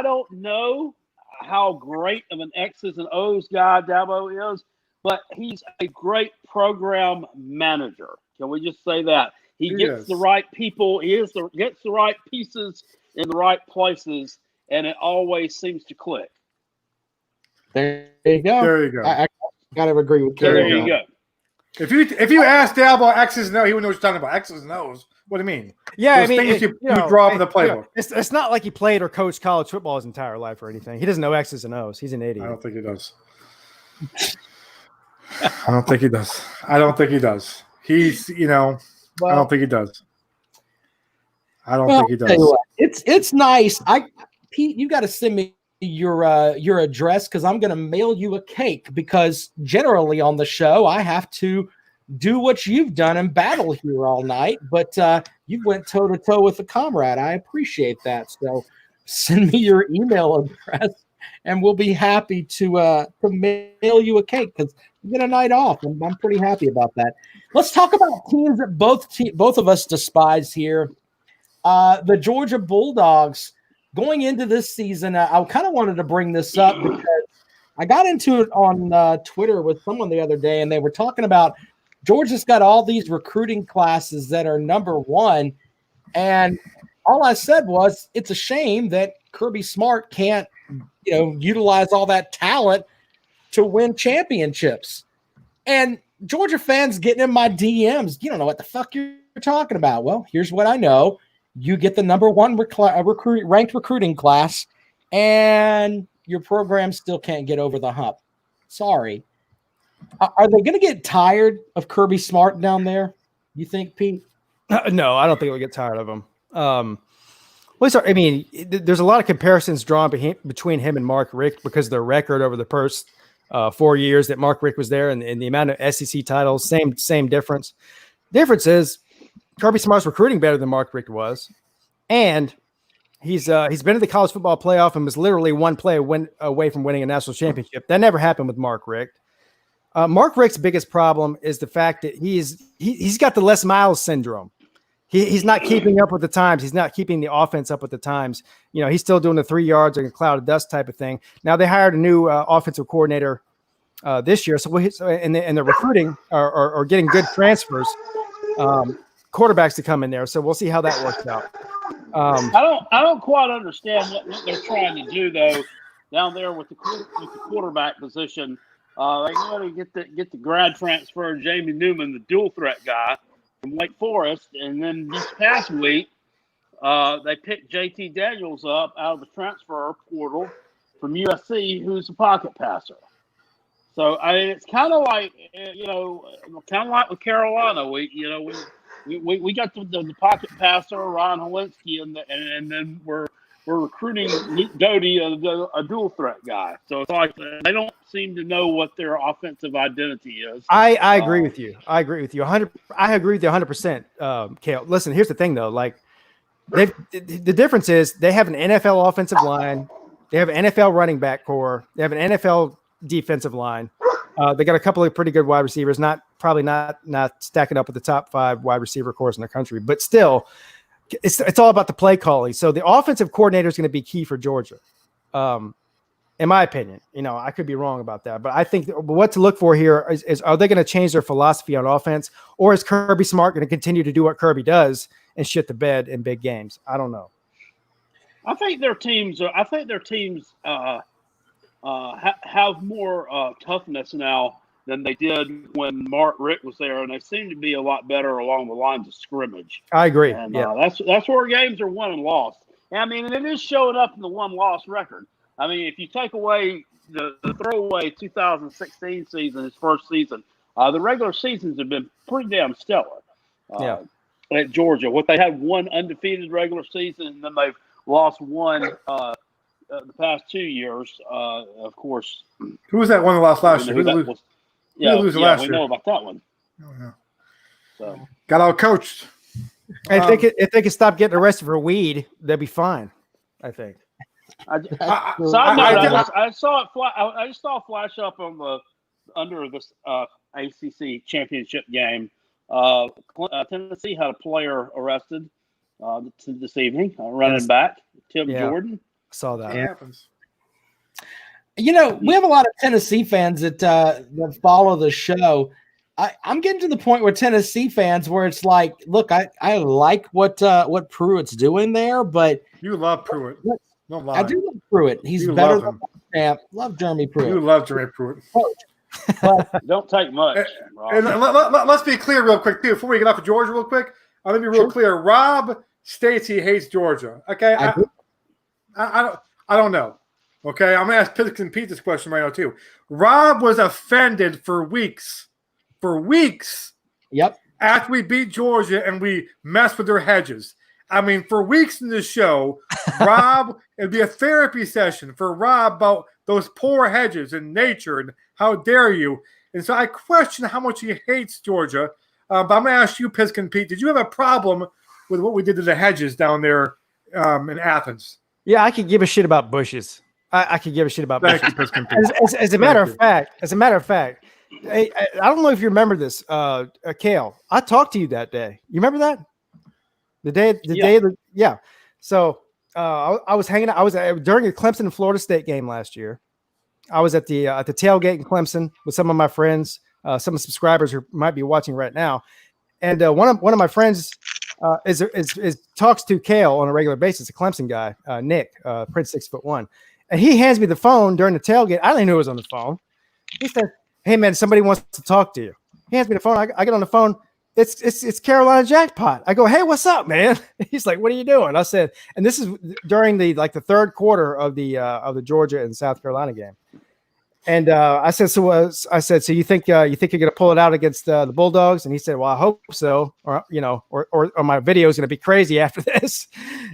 don't know how great of an X's and O's guy Dabo is, but he's a great program manager. Can we just say that? He gets the right people. He gets the right pieces in the right places, and it always seems to click. There you go. There you go. I gotta agree with Kale. There you go. If you ask Dabo X's and O's, he would know what you're talking about. X's and O's. What do you mean? Yeah, Those things you draw up in the playbook. It's not like he played or coached college football his entire life or anything. He doesn't know X's and O's. He's an idiot. I don't think he does. I don't think he does. I don't think he does. He's, I don't think he does. I don't think he does. What, it's nice. Pete, you got to send me your address because I'm going to mail you a cake because generally on the show I have to do what you've done and battle here all night, but you went toe to toe with the comrade. I appreciate that. So send me your email address and we'll be happy to mail you a cake because you get a night off, and I'm pretty happy about that. Let's talk about teams that both of us despise here. The Georgia Bulldogs going into this season. I kind of wanted to bring this up because I got into it on Twitter with someone the other day, and they were talking about Georgia's got all these recruiting classes that are number one, and all I said was it's a shame that Kirby Smart can't, utilize all that talent to win championships. And Georgia fans getting in my DMs, you don't know what the fuck you're talking about. Well, here's what I know. You get the number one ranked recruiting class, and your program still can't get over the hump. Sorry. Are they going to get tired of Kirby Smart down there? You think, Pete? No, I don't think we'll get tired of him. There's a lot of comparisons drawn between him and Mark Richt because of their record over the first 4 years that Mark Richt was there, and the amount of SEC titles. Same difference. Difference is Kirby Smart's recruiting better than Mark Richt was, and he's been to the college football playoff and was literally one play away from winning a national championship. That never happened with Mark Richt. Mark Richt's biggest problem is the fact that he's got the Les Miles syndrome. He's not keeping up with the times. He's not keeping the offense up with the times. He's still doing the 3 yards and a cloud of dust type of thing. Now they hired a new offensive coordinator this year, and the recruiting are getting good transfers, quarterbacks to come in there. So we'll see how that works out. I don't quite understand what they're trying to do though down there with the quarterback position. They want to get the grad transfer Jamie Newman, the dual threat guy from Wake Forest, and then this past week they picked JT Daniels up out of the transfer portal from USC, who's a pocket passer. So it's kind of like with Carolina. We got the pocket passer Ron Holinsky, and then we're recruiting Luke Doty, a dual threat guy. So it's like they don't seem to know what their offensive identity is. I agree with you. I agree with you 100. I agree with you 100%. Kale, listen. Here's the thing, though. Like, the difference is they have an NFL offensive line, they have an NFL running back core, they have an NFL defensive line. They got a couple of pretty good wide receivers. Probably not stacking up with the top 5 wide receiver cores in the country, but still. It's all about the play calling. So the offensive coordinator is going to be key for Georgia, in my opinion. I could be wrong about that, but I think what to look for here is are they going to change their philosophy on offense, or is Kirby Smart going to continue to do what Kirby does and shit the bed in big games? I don't know. I think their teams have more toughness now than they did when Mark Richt was there, and they seem to be a lot better along the lines of scrimmage. I agree. And that's where games are won and lost. And it is showing up in the won-loss record. If you take away the throwaway 2016 season, his first season, the regular seasons have been pretty damn stellar. At Georgia, they had one undefeated regular season, and then they've lost one the past 2 years. Of course, who was that one that lost last year? We know about that one. Oh, yeah. So got out coached. If they could stop getting arrested for weed, they'd be fine. I think. I saw it. I just saw a flash up on under this ACC championship game. Tennessee had a player arrested this evening. Running back Tim Jordan. Saw that. It happens. We have a lot of Tennessee fans that follow the show. I'm getting to the point where Tennessee fans, where it's like, look, I like what Pruitt's doing there, but you love Pruitt. Don't lie. I do love Pruitt. He's better than Champ. Love Jeremy Pruitt. You love Jeremy Pruitt. Don't take much. And let's be clear real quick too before we get off of Georgia real quick. I'm going to be real clear. Rob states he hates Georgia. Okay, I don't know. Okay, I'm going to ask Pigskin Pete this question right now too. Rob was offended for weeks. Yep. After we beat Georgia and we messed with their hedges. I mean, for weeks in this show, Rob, it'd be a therapy session for Rob about those poor hedges and nature and how dare you. And so I question how much he hates Georgia. But I'm going to ask you, Pigskin Pete, did you have a problem with what we did to the hedges down there in Athens? Yeah, I could give a shit about bushes. I could give a shit about bushes. Thank you, Pigskin Pete. As a matter of fact, I don't know if you remember this, Kale. I talked to you that day. You remember that? The day. So I was hanging out. I was during a Clemson Florida State game last year. I was at the tailgate in Clemson with some of my friends, some subscribers who might be watching right now, and one of my friends is talks to Kale on a regular basis. A Clemson guy, Nick, Prince 6'1", and he hands me the phone during the tailgate. I didn't know he was on the phone. He said, "Hey man, somebody wants to talk to you." He hands me the phone. I get on the phone. It's Carolina Jackpot. I go, "Hey, what's up, man?" He's like, "What are you doing?" I said, and this is during the third quarter of the Georgia and South Carolina game. And I said, so you think you're gonna pull it out against the Bulldogs? And he said, "Well, I hope so, or my video is gonna be crazy after this."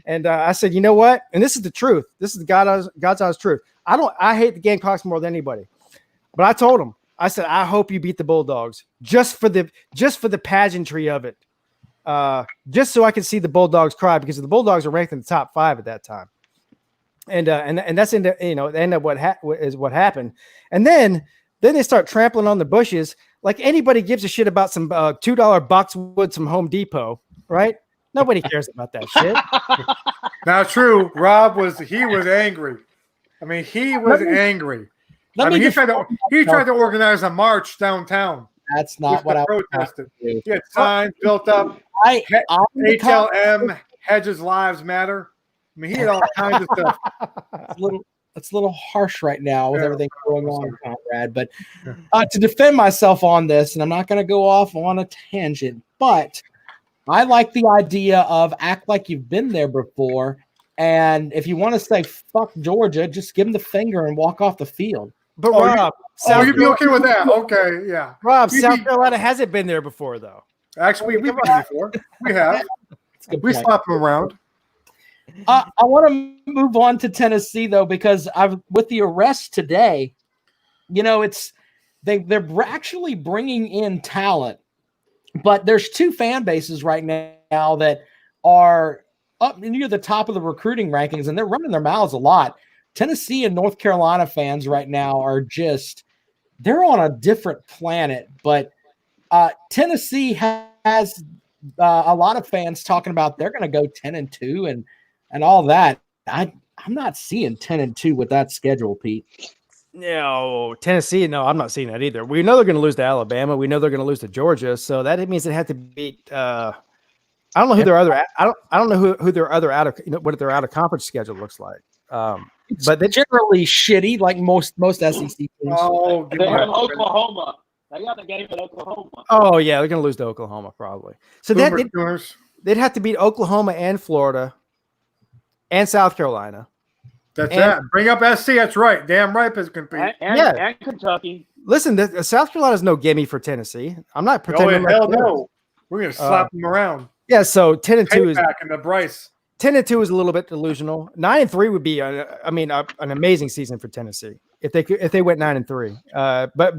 And I said, "You know what?" And this is the truth. This is God's honest truth. I hate the Gamecocks more than anybody, but I told him. I said, "I hope you beat the Bulldogs just for the pageantry of it, just so I can see the Bulldogs cry, because the Bulldogs are ranked in the top 5 at that time." And that's the end of what happened. And then they start trampling on the bushes like anybody gives a shit about some $2 boxwood from Home Depot, right? Nobody cares about that shit. Not true. Rob was angry. I mean, he was angry. He tried to organize a march downtown. That's not what I protested. He had signs built up. HLM, Hedges Lives Matter. I mean, he had all kinds of stuff. It's a little harsh right now with everything going on, comrade. But to defend myself on this, and I'm not going to go off on a tangent, but I like the idea of act like you've been there before. And if you want to say fuck Georgia, just give them the finger and walk off the field. But Rob, you'd be okay with that? Okay, yeah. Rob, South Carolina hasn't been there before, though. Actually, we've been before. We have. We swap them around. I want to move on to Tennessee though, because with the arrest today, they're actually bringing in talent, but there's 2 fan bases right now that are up near the top of the recruiting rankings, and they're running their mouths a lot. Tennessee and North Carolina fans right now are they're on a different planet, but Tennessee has a lot of fans talking about they're going to go 10-2 and all that. I'm not seeing 10-2 with that schedule, Pete. No, Tennessee. No, I'm not seeing that either. We know they're going to lose to Alabama. We know they're going to lose to Georgia. So that means they have to beat. I don't know who their other. I don't know who their other what their out of conference schedule looks like. But they're generally shitty, like most SEC teams. Oh, they have Oklahoma. They got the game at Oklahoma. Oh yeah, they're going to lose to Oklahoma probably. So they'd have to beat Oklahoma and Florida and South Carolina. That's that. Bring up SC. That's right. Damn right, Pigskin Pete. And Kentucky. Listen, South Carolina's no gimme for Tennessee. I'm not pretending. Hell no. We're going to slap them around. Yeah, so 10-2 is back in the Bryce. 10-2 is a little bit delusional. 9-3 would be, an amazing season for Tennessee if they went 9-3. But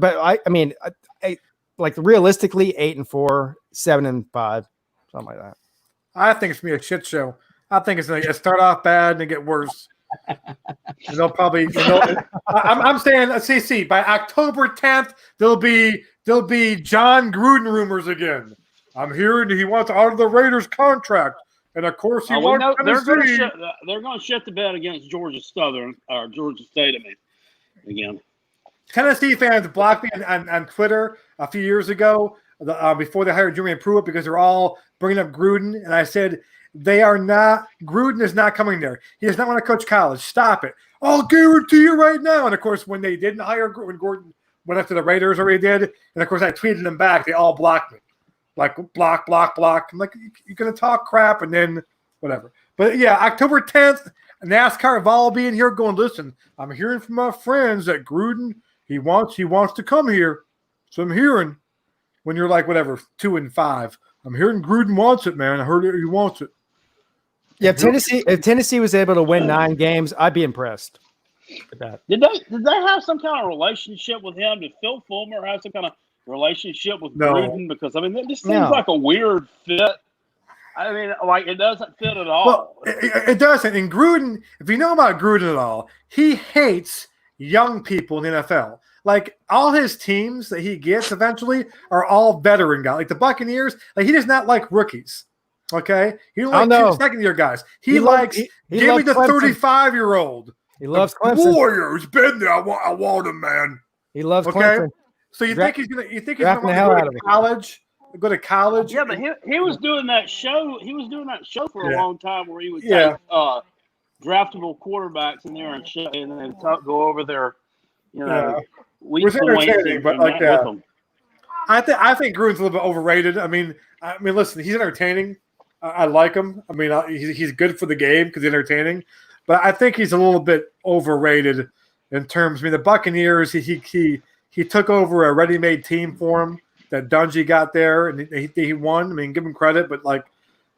like realistically, 8-4, 7-5, something like that. I think it's gonna be a shit show. I think it's gonna start off bad and get worse. And they'll probably, I'm saying, CC, by October 10th, there'll be John Gruden rumors again. I'm hearing he wants out of the Raiders contract. And of course, he wants Tennessee. They're going to shut the bed against Georgia Southern or Georgia State. Again. Tennessee fans blocked me on Twitter a few years ago before they hired Jimmy Pruitt because they're all bringing up Gruden, and I said Gruden is not coming there. He does not want to coach college. Stop it. I'll guarantee you right now. And of course, when they didn't hire when Gordon went after the Raiders already did, and of course I tweeted them back. They all blocked me. like block. I'm like, you're gonna talk crap and then whatever. But yeah, October 10th, NASCAR Vol being here going, listen, I'm hearing from my friends that Gruden, he wants to come here. So I'm hearing when you're like whatever, 2-5. I'm hearing Gruden wants it, man. I heard he wants it. Yeah, if Tennessee was able to win 9 games, I'd be impressed with that. Did they have some kind of relationship with him? Did Phil Fulmer have some kind of relationship with Gruden? Because I mean, this seems like a weird fit. I mean, like it doesn't fit at all. Well, it doesn't. And Gruden, if you know about Gruden at all, he hates young people in the NFL. Like all his teams that he gets eventually are all veteran guys. Like the Buccaneers, like he does not like rookies. Okay, he don't like second-year guys. He likes give me the 35-year-old. He loves Clemson. Warriors been there. I want him, man. He loves Clemson. So you think he's gonna go to college? Go to college? Yeah, but he was doing that show. He was doing that show for a long time where he would take draftable quarterbacks in there and then go over their, weak points. But like that. I think Gruden's a little bit overrated. I mean, listen, he's entertaining. I like him. I mean, he's good for the game because he's entertaining. But I think he's a little bit overrated in terms. I mean, the Buccaneers, he took over a ready-made team for him that Dungy got there, and he won. I mean, give him credit, but like,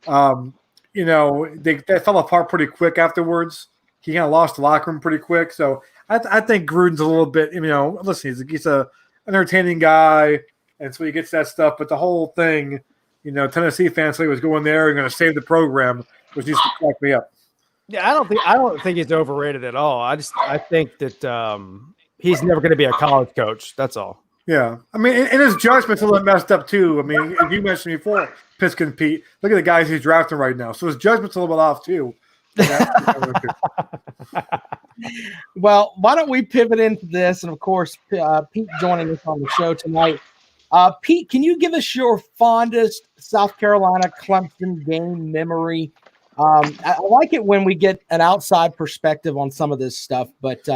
they fell apart pretty quick afterwards. He kind of lost the locker room pretty quick. So I think Gruden's a little bit, listen, he's a entertaining guy, and so he gets that stuff. But the whole thing, Tennessee fans was going there and going to save the program, which needs to crack me up. Yeah, I don't think he's overrated at all. I think that he's never going to be a college coach. That's all. Yeah, I mean, and his judgment's a little messed up too. I mean, you mentioned before, Pigskin Pete. Look at the guys he's drafting right now. So his judgment's a little bit off too. Well, why don't we pivot into this? And of course, Pete joining us on the show tonight. Pete, can you give us your fondest South Carolina Clemson game memory? I like it when we get an outside perspective on some of this stuff, but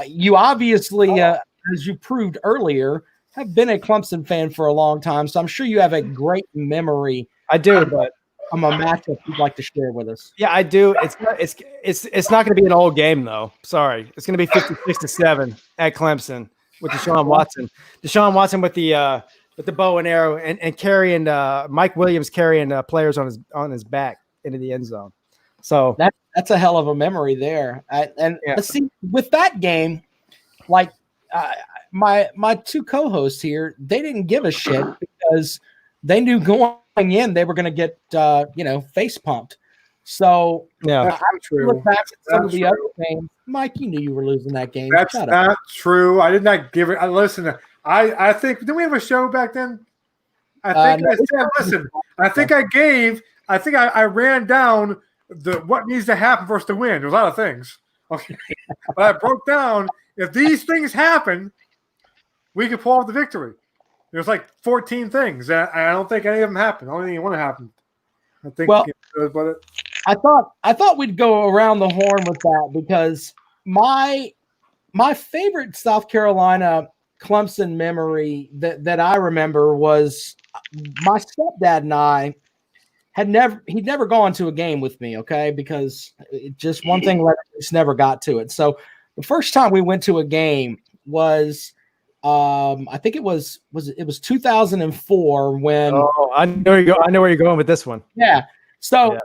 you obviously, as you proved earlier, have been a Clemson fan for a long time, so I'm sure you have a great memory. I do, but I'm a matchup you'd like to share with us. Yeah, I do. It's not going to be an old game though. Sorry, it's going to be 56-7 at Clemson with Deshaun Watson. Deshaun Watson with the bow and arrow and carrying Mike Williams carrying players on his back into the end zone. So that's a hell of a memory there. Let's see, with that game, like my two co-hosts here, they didn't give a shit because they knew going in they were going to get face pumped. So yeah, that's true. Look back at some of the other games. Mike, you knew you were losing that game. That's not true. I did not give it. Listen, I think didn't we have a show back then? I think I said, listen. I think I ran down what needs to happen for us to win. There's a lot of things. Okay. But I broke down if these things happen, we could pull off the victory. There's like 14 things. I don't think any of them happened. The only thing you want to happen. I think I thought we'd go around the horn with that because my favorite South Carolina Clemson memory that I remember was my stepdad and I he'd never gone to a game with me, okay, because just one thing led us never got to it. So the first time we went to a game was I think it was 2004 when I know where you're going with this one. Yeah. So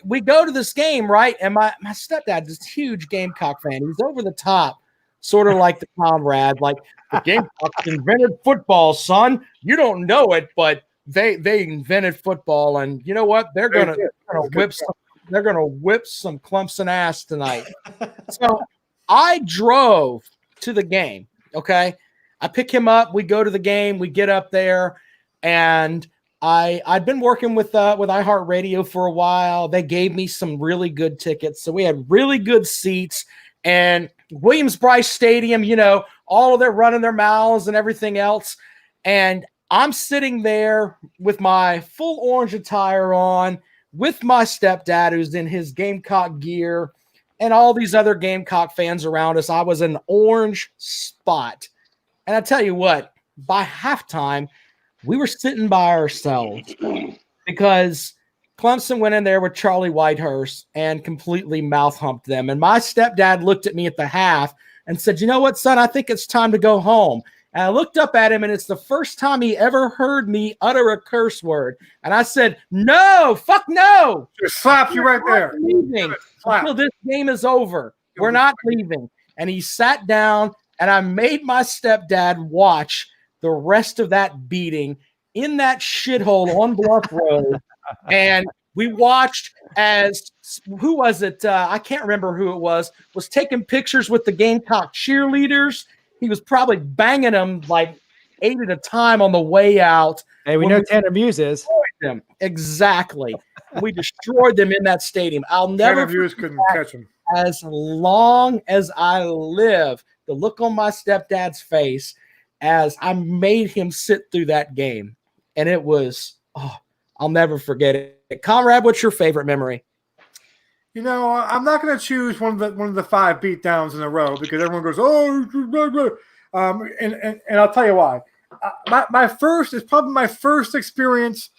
we go to this game, right? And my stepdad is a huge Gamecock fan. He's over the top, sort of like the comrade, like the Gamecocks invented football, son. You don't know it, but they invented football, and you know what? They're gonna whip some Clemson ass tonight. So I drove to the game. Okay, I pick him up. We go to the game. We get up there, and I'd been working with iHeartRadio for a while. They gave me some really good tickets, so we had really good seats. And Williams-Brice Stadium, all of them running their mouths and everything else, and I'm sitting there with my full orange attire on, with my stepdad who's in his Gamecock gear, and all these other Gamecock fans around us. I was an orange spot. And I tell you what, by halftime, we were sitting by ourselves because Clemson went in there with Charlie Whitehurst and completely mouth humped them. And my stepdad looked at me at the half and said, "You know what, son, I think it's time to go home." And I looked up at him, and it's the first time he ever heard me utter a curse word. And I said, "No, fuck no." Just slapped you right there. Leaving until this game is over. We're not leaving. And he sat down, and I made my stepdad watch the rest of that beating in that shithole on Bluff Road. And we watched as, who was it? I can't remember who it was taking pictures with the Gamecock cheerleaders. He was probably banging them like 8 at a time on the way out. Hey, we know Tanner Muse is. Them. Exactly. We destroyed them in that stadium. I'll never Tanner Muse couldn't catch him. As long as I live, the look on my stepdad's face as I made him sit through that game. And it was, I'll never forget it. Comrade, what's your favorite memory? You know, I'm not going to choose one of the 5 beatdowns in a row because everyone goes, oh, and I'll tell you why. My first is probably my first experience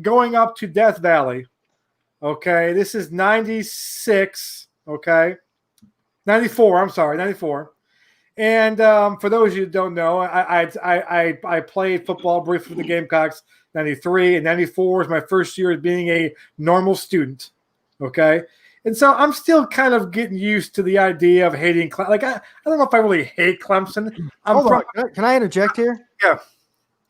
going up to Death Valley. Okay, this is 96. Okay, 94. I'm sorry, 94. And for those of you who don't know, I played football briefly for the Gamecocks. 93 and 94 is my first year as being a normal student. Okay. And so I'm still kind of getting used to the idea of hating Clemson. Like, I don't know if I really hate Clemson. Hold on. Can I interject here? Yeah.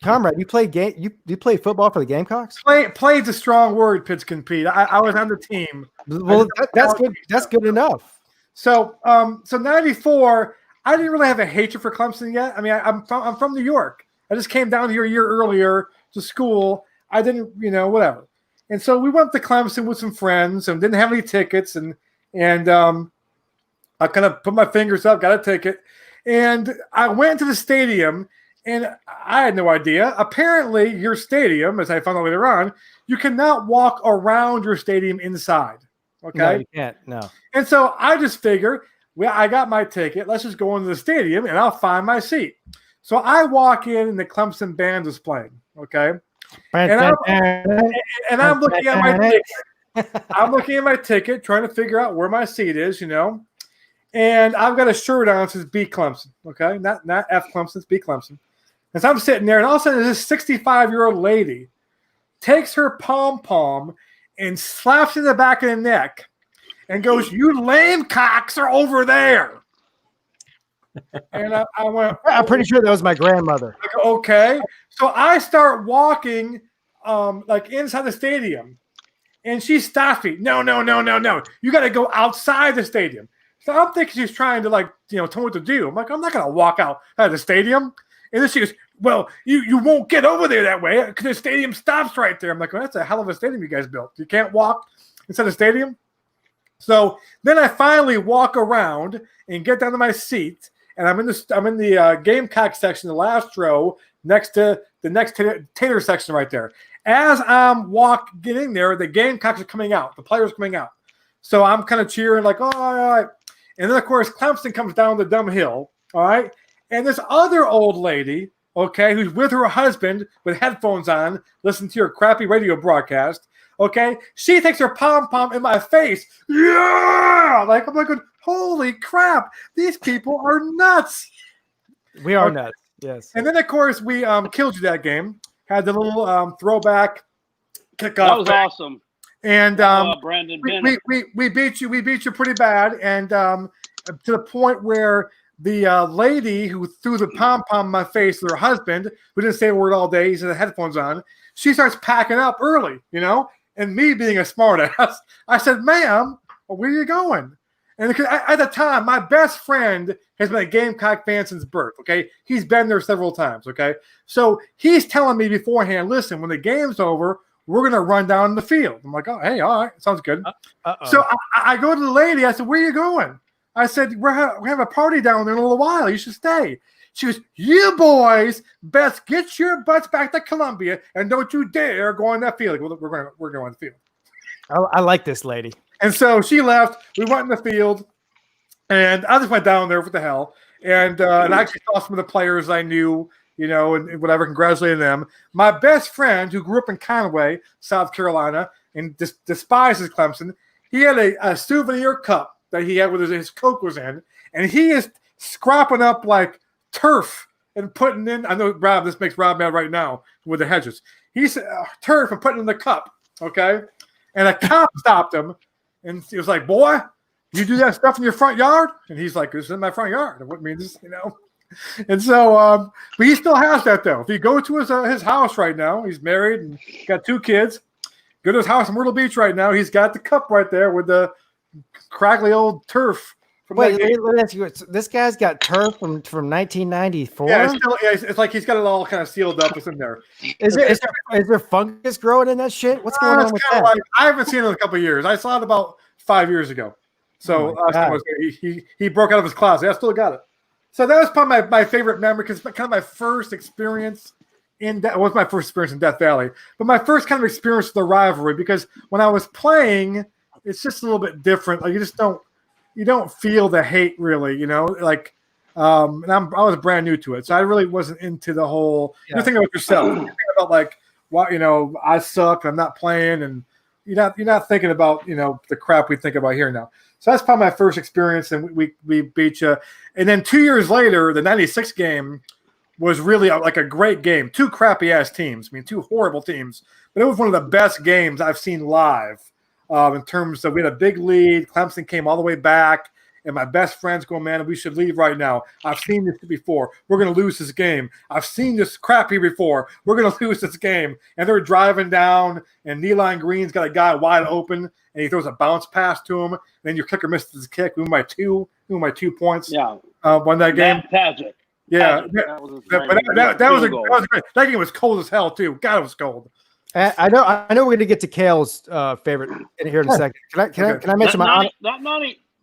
Comrade, you played you played football for the Gamecocks? Played's a strong word, Pigskin Pete. I was on the team. Well, that's good. That's good enough. So 94, I didn't really have a hatred for Clemson yet. I mean, I'm from New York. I just came down here a year earlier to school. I didn't, whatever. And so we went to Clemson with some friends and didn't have any tickets. And I kind of put my fingers up, got a ticket. And I went to the stadium, and I had no idea. Apparently, your stadium, as I found out later on, you cannot walk around your stadium inside. Okay? No, you can't. No. And so I just figured, well, I got my ticket. Let's just go into the stadium, and I'll find my seat. So I walk in, and the Clemson band is playing. Okay? And I'm looking at my ticket. I'm looking at my ticket, trying to figure out where my seat is, And I've got a shirt on that says B Clemson, okay? Not F Clemson, it's B Clemson. And so I'm sitting there, and all of a sudden this 65-year-old lady takes her pom-pom and slaps it in the back of the neck and goes, "You lame cocks are over there." And I went, I'm pretty sure that was my grandmother. Okay. So I start walking like inside the stadium, and she stops me. No. You got to go outside the stadium. So I'm thinking she's trying to tell me what to do. I'm like, I'm not going to walk out of the stadium. And then she goes, "Well, you won't get over there that way because the stadium stops right there." I'm like, well, that's a hell of a stadium you guys built. You can't walk inside the stadium. So then I finally walk around and get down to my seat. And I'm in the Gamecock section, the last row, next to the next tater section right there. As I'm getting there, the Gamecocks are coming out, the players coming out. So I'm kind of cheering like, "Oh, all right." And then, of course, Clemson comes down the dumb hill, all right? And this other old lady, okay, who's with her husband with headphones on, listening to your crappy radio broadcast, okay? She takes her pom-pom in my face. Yeah! Like, I'm like, holy crap, these people are nuts. We are nuts, yes. And then, of course, we killed you that game. Had the little throwback kickoff. That was awesome. And Brandon we beat you. We beat you pretty bad, and to the point where the lady who threw the pom-pom in my face with her husband, who didn't say a word all day, he had the headphones on, she starts packing up early, And me being a smart ass, I said, "Ma'am, where are you going?" And because at the time, my best friend has been a Gamecock fan since birth, okay? He's been there several times, okay? So he's telling me beforehand, "Listen, when the game's over, we're going to run down the field." I'm like, "Oh, hey, all right. Sounds good." So I go to the lady. I said, "Where are you going?" I said, we have a party down there in a little while. You should stay." She goes, "You boys best get your butts back to Columbia and don't you dare go on that field." Like, we're going on the field. I like this lady. And so she left. We went in the field, and I just went down there. What the hell? And I actually saw some of the players I knew and whatever, congratulating them. My best friend, who grew up in Conway, South Carolina, and despises Clemson, he had a souvenir cup that he had with his Coke was in, and he is scrapping up like turf and putting in. I know Rob, this makes Rob mad right now with the hedges. He said turf and putting in the cup, okay? And a cop stopped him, and he was like, "Boy, you do that stuff in your front yard?" And he's like, "This is in my front yard." What means, And so, but he still has that though. If you go to his house right now, he's married and got 2 kids. Go to his house in Myrtle Beach right now. He's got the cup right there with the crackly old turf. Wait, let me ask you. This guy's got turf from 1994. Yeah, it's like he's got it all kind of sealed up. It's in there. Is there fungus growing in that shit? What's going on with that? Like, I haven't seen it in a couple of years. I saw it about 5 years ago. So he broke out of his closet. I still got it. So that was probably my favorite memory because kind of my first experience was my first experience in Death Valley, but my first kind of experience with the rivalry, because when I was playing, it's just a little bit different. Like you don't feel the hate really, and I was brand new to it, so I really wasn't into the whole. You're thinking about yourself. You're thinking about like, I suck. I'm not playing, and you're not thinking about the crap we think about here now. So that's probably my first experience, and we beat you. And then 2 years later, the '96 game was really like a great game. 2 crappy ass teams. I mean, 2 horrible teams, but it was one of the best games I've seen live. In terms of, we had a big lead. Clemson came all the way back, and my best friends going, "Man, we should leave right now. I've seen this before. We're going to lose this game. I've seen this crappy before. We're going to lose this game." And they're driving down, and Neeline Green's got a guy wide open, and he throws a bounce pass to him. And then your kicker misses his kick. We won by 2 points. Yeah, won that game. Paget. Yeah, that was a great. That game was cold as hell too. God, it was cold. I know we're going to get to Kale's favorite in here in a second. Can I mention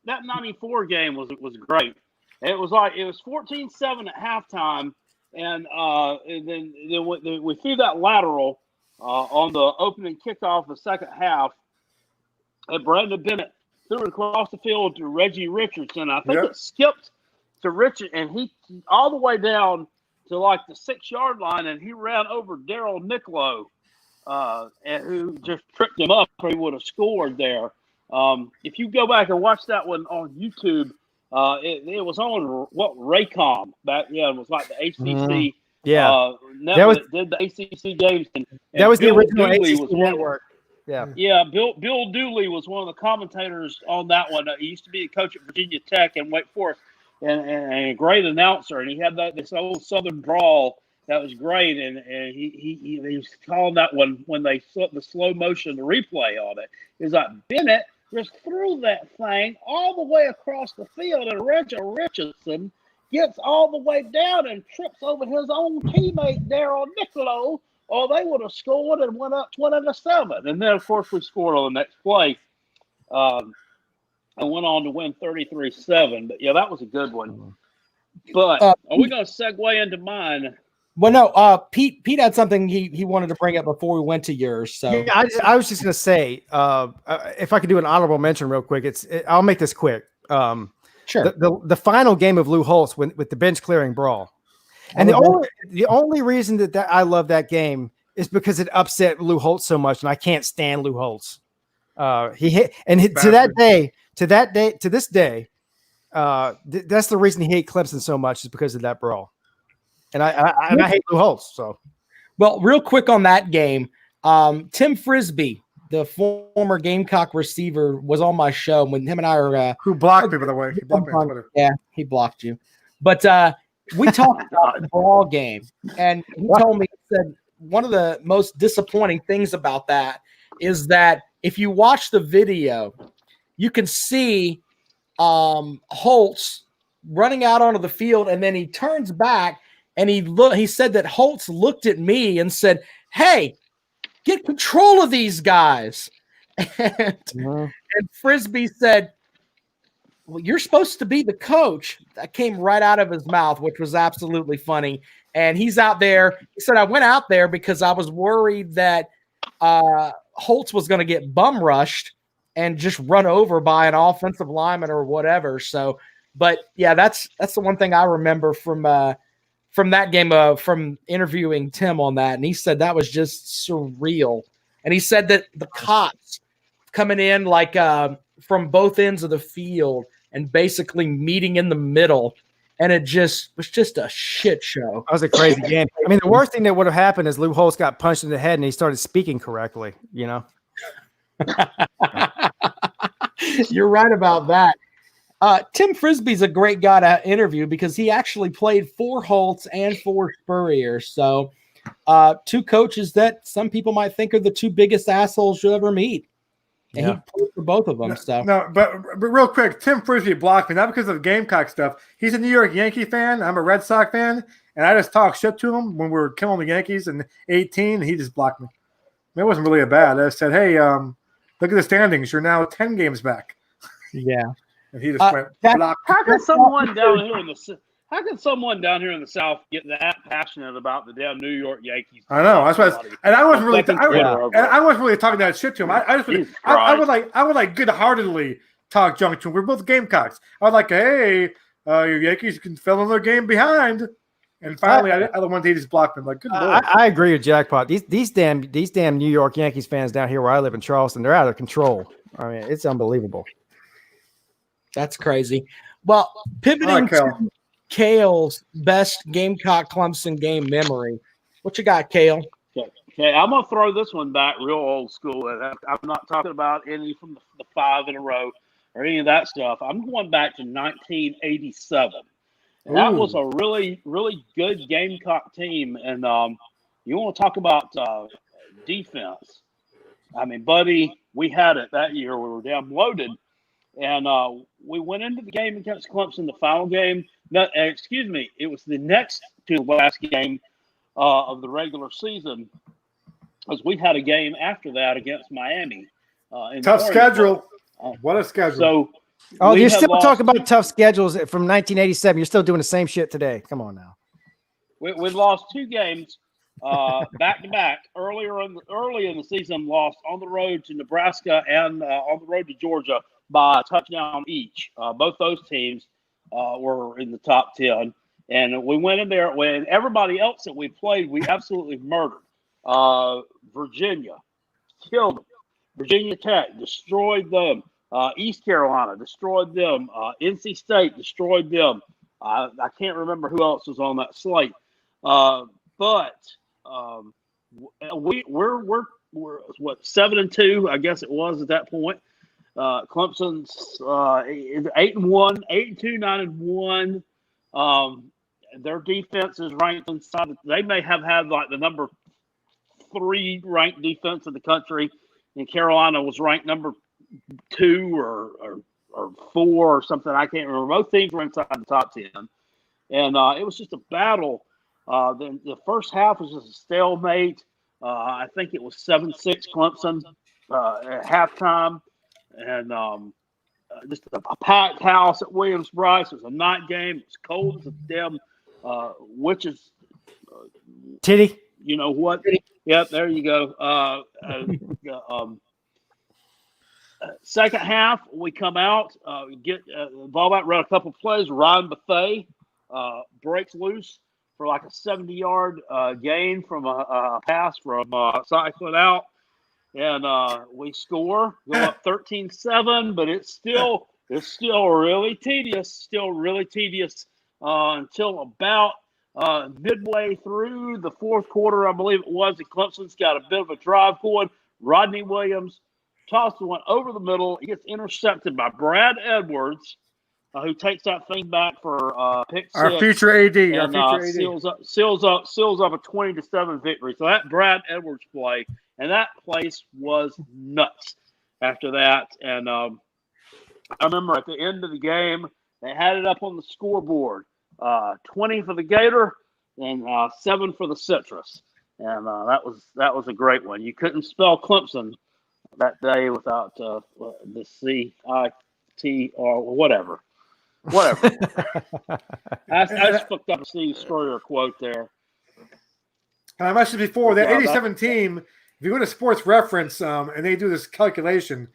that 94 game was great. It was 14-7 at halftime, and then we threw that lateral on the opening kickoff of the second half, and Brandon Bennett threw it across the field to Reggie Richardson. I think it skipped to Richard, and he all the way down to like the 6-yard line, and he ran over Daryl Niccolo. And who just tripped him up, or he would have scored there. If you go back and watch that one on YouTube, it was on Raycom back. Yeah, it was like the ACC. Mm-hmm. That did the ACC games. And that was Bill the original Dooley ACC network. Yeah. Bill Dooley was one of the commentators on that one. He used to be a coach at Virginia Tech and Wake Forest, and a great announcer. And he had this old Southern drawl. That was great, and he was calling that one when they saw the slow motion, the replay on it. He's like, Bennett just threw that thing all the way across the field, and Reggie Richardson gets all the way down and trips over his own teammate Daryl Niccolo, or they would have scored and went up 20-7. And then, of course, we scored on the next play, and went on to win 33-7. But yeah, that was a good one. But are we going to segue into mine? Well, no, Pete had something he wanted to bring up before we went to yours. So yeah, I was just going to say, if I could do an honorable mention real quick, I'll make this quick. Sure. The final game of Lou Holtz with the bench clearing brawl, and the only reason that I love that game is because it upset Lou Holtz so much, and I can't stand Lou Holtz. He hit, and to this day, that's the reason he hate Clemson so much, is because of that brawl. And I hate Lou Holtz. So, well, real quick on that game, Tim Frisbee, the former Gamecock receiver, was on my show when him and I are. Who blocked me, by the way? He blocked me on Twitter. Yeah, he blocked you. But we talked about the ball game, and he told me, he said one of the most disappointing things about that is that if you watch the video, you can see Holtz running out onto the field, and then he turns back. And he said that Holtz looked at me and said, "Hey, get control of these guys." And Frisbee said, "Well, you're supposed to be the coach." That came right out of his mouth, which was absolutely funny. And he's out there. He said, "I went out there because I was worried that Holtz was going to get bum rushed and just run over by an offensive lineman or whatever." So, but yeah, that's the one thing I remember from from that game, from interviewing Tim on that, and he said that was just surreal. And he said that the cops coming in like from both ends of the field and basically meeting in the middle, and it was just a shit show. That was a crazy game. I mean, the worst thing that would have happened is Lou Holtz got punched in the head and he started speaking correctly, you know? You're right about that. Tim Frisbee's a great guy to interview because he actually played for Holtz and for Spurrier. So two coaches that some people might think are the two biggest assholes you'll ever meet. And he played for both of them. But real quick, Tim Frisbee blocked me, not because of Gamecock stuff. He's a New York Yankee fan. I'm a Red Sox fan. And I just talked shit to him when we were killing the Yankees in 18, and he just blocked me. It wasn't really a bad. I said, hey, look at the standings. You're now 10 games back. Yeah. And he just went block. How can someone down here in the South get that passionate about the damn New York Yankees? I know. That's what. And I wasn't really. I wasn't really talking that shit to him. I would like good-heartedly talk junk to him. We're both Gamecocks. I was like, hey, your Yankees can fill in their game behind. And finally, I wanted to just block them. Like, good Lord. I agree with Jackpot. These damn New York Yankees fans down here where I live in Charleston, they're out of control. I mean, it's unbelievable. That's crazy. Well, pivoting to Kale's best Gamecock Clemson game memory. What you got, Kale? Okay, I'm going to throw this one back real old school. I'm not talking about any from the 5 in a row or any of that stuff. I'm going back to 1987. And that was a really, really good Gamecock team. And you want to talk about defense. I mean, buddy, we had it that year. We were damn loaded. And we went into the game against Clemson, the final game. No, excuse me, it was the next to the last game of the regular season, because we had a game after that against Miami. Tough schedule. What a schedule. So, you're still talking about tough schedules from 1987. You're still doing the same shit today. Come on now. We lost 2 games back to back early in the season. Lost on the road to Nebraska and on the road to Georgia by a touchdown each. Both those teams were in the top 10. And we went in there when everybody else that we played, we absolutely murdered. Virginia, killed them. Virginia Tech, destroyed them. East Carolina, destroyed them. NC State, destroyed them. I can't remember who else was on that slate. But we're what, 7-2, I guess it was at that point. Clemson's 8-1, 8-2, 9-1. Their defense is ranked inside. They may have had like the number 3 ranked defense in the country, and Carolina was ranked number 2 or 4 or something. I can't remember. Both teams were inside the top 10, and it was just a battle. Then the first half was just a stalemate. I think it was 7-6 Clemson at halftime. And just a packed house at Williams-Brice. It was a night game. It was cold as a damn witch's titty. You know what? Yep, there you go. Second half, we come out, get the ball back, run a couple plays. Ryan Bethea breaks loose for like a 70-yard gain from a pass from cycling out. And we score, go up 13-7, but it's still really tedious. Until about midway through the fourth quarter, I believe it was. And Clemson's got a bit of a drive going. Rodney Williams tosses one over the middle. He gets intercepted by Brad Edwards, who takes that thing back for pick 6. Our future AD. And seals up a 20-7 victory. So that Brad Edwards play. And that place was nuts after that. And I remember at the end of the game, they had it up on the scoreboard. 20 for the Gator and 7 for the Citrus. And that was a great one. You couldn't spell Clemson that day without the C-I-T or whatever. I just fucked up a Steve Spurrier quote there. And I mentioned before, that 87 team, if you go to Sports Reference and they do this calculation,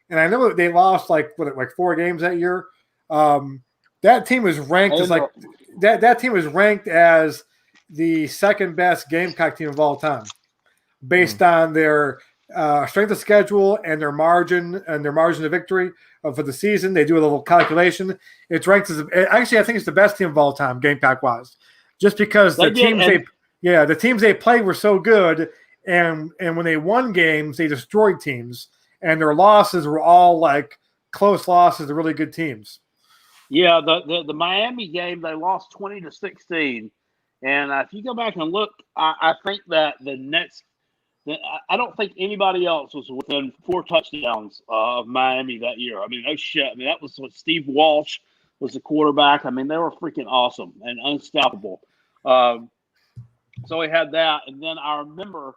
and I know that they lost like 4 games that year. That team was ranked as like that team was ranked as the second best Gamecock team of all time, based on their strength of schedule and their margin of victory for the season. They do a little calculation. It's ranked as actually I think it's the best team of all time, Gamecock wise, just because the teams they played were so good, and when they won games, they destroyed teams, and their losses were all like close losses to really good teams. Yeah, the Miami game, they lost 20-16. And if you go back and look, I think that I don't think anybody else was within 4 touchdowns of Miami that year. I mean, that was when Steve Walsh was the quarterback. I mean, they were freaking awesome and unstoppable. So we had that. And then I remember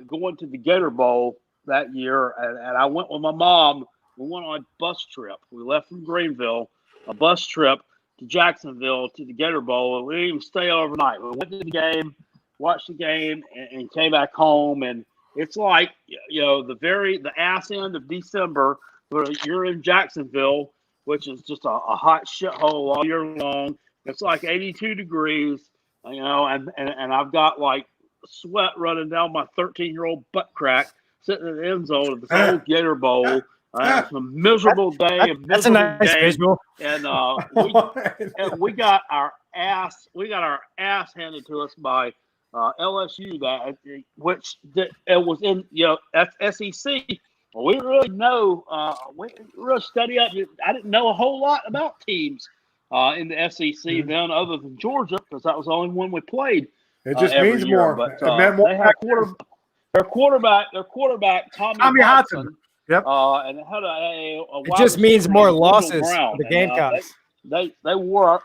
going to the Gator Bowl that year, and I went with my mom. We went on a bus trip. We left from Greenville, a bus trip to Jacksonville to the Gator Bowl, and we didn't even stay overnight. We went to the game, watched the game, and came back home. And it's like, the ass end of December, where you're in Jacksonville, which is just a hot shithole all year long. It's like 82 degrees, and I've got like sweat running down my 13-year-old butt crack sitting in the end zone of this old Gator Bowl. It's a miserable day. That's a nice visual. And we got our ass handed to us by LSU, which it was in SEC. Well, we didn't really know. We didn't really study up. I didn't know a whole lot about teams in the SEC then, other than Georgia, because that was the only one we played. It just means year. more. But it meant more. They had their quarterback Tommy Hudson. Yep. And it had it just means more losses for the Gamecocks. They wore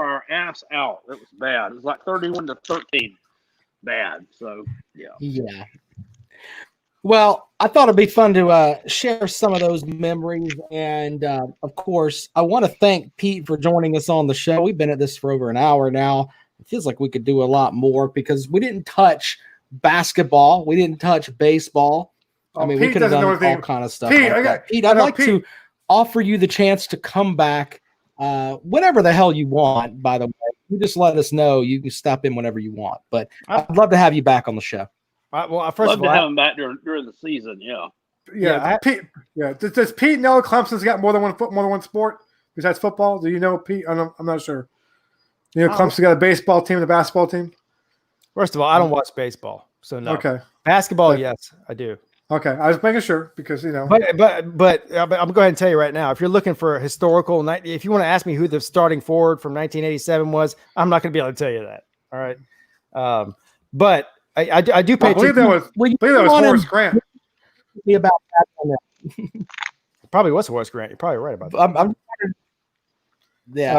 our ass out. It was bad. It was like 31-13. Bad. So yeah. Well, I thought it'd be fun to share some of those memories, and of course, I want to thank Pete for joining us on the show. We've been at this for over an hour now. It feels like we could do a lot more because we didn't touch basketball, we didn't touch baseball. I mean, Pete, we could have done all kind of stuff. Pete, I'd like to offer you the chance to come back whenever the hell you want, by the way. You just let us know. You can stop in whenever you want. But I'd love to have you back on the show. Well, first of all, have him back during the season, Pete. Yeah. Does Pete know Clemson's got more than one sport besides football? Do you know, Pete? I'm not sure. Clemson's got a baseball team and a basketball team? First of all, I don't watch baseball, so no. Okay. Basketball, yes, I do. Okay, I was making sure because But I'm going to go ahead and tell you right now. If you're looking for a historical, if you want to ask me who the starting forward from 1987 was, I'm not going to be able to tell you that. All right, but I do pay attention. I believe that was Horace Grant. About that. Probably was Horace Grant. You're probably right about that.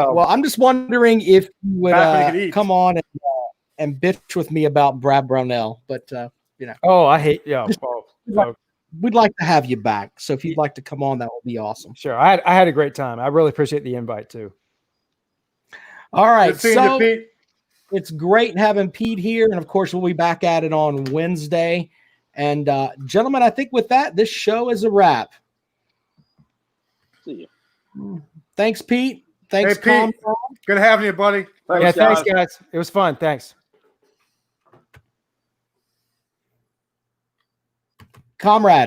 Well, I'm just wondering if you would come on and bitch with me about Brad Brownell, but Oh, I hate we'd like to have you back. So if you'd like to come on, that would be awesome. Sure. I had a great time. I really appreciate the invite too. All right. So it's great having Pete here. And of course, we'll be back at it on Wednesday. And gentlemen, I think with that, this show is a wrap. See you. Thanks, Pete. Thanks, Pete. Good having you, buddy. Thanks, guys. It was fun. Thanks. Comrade.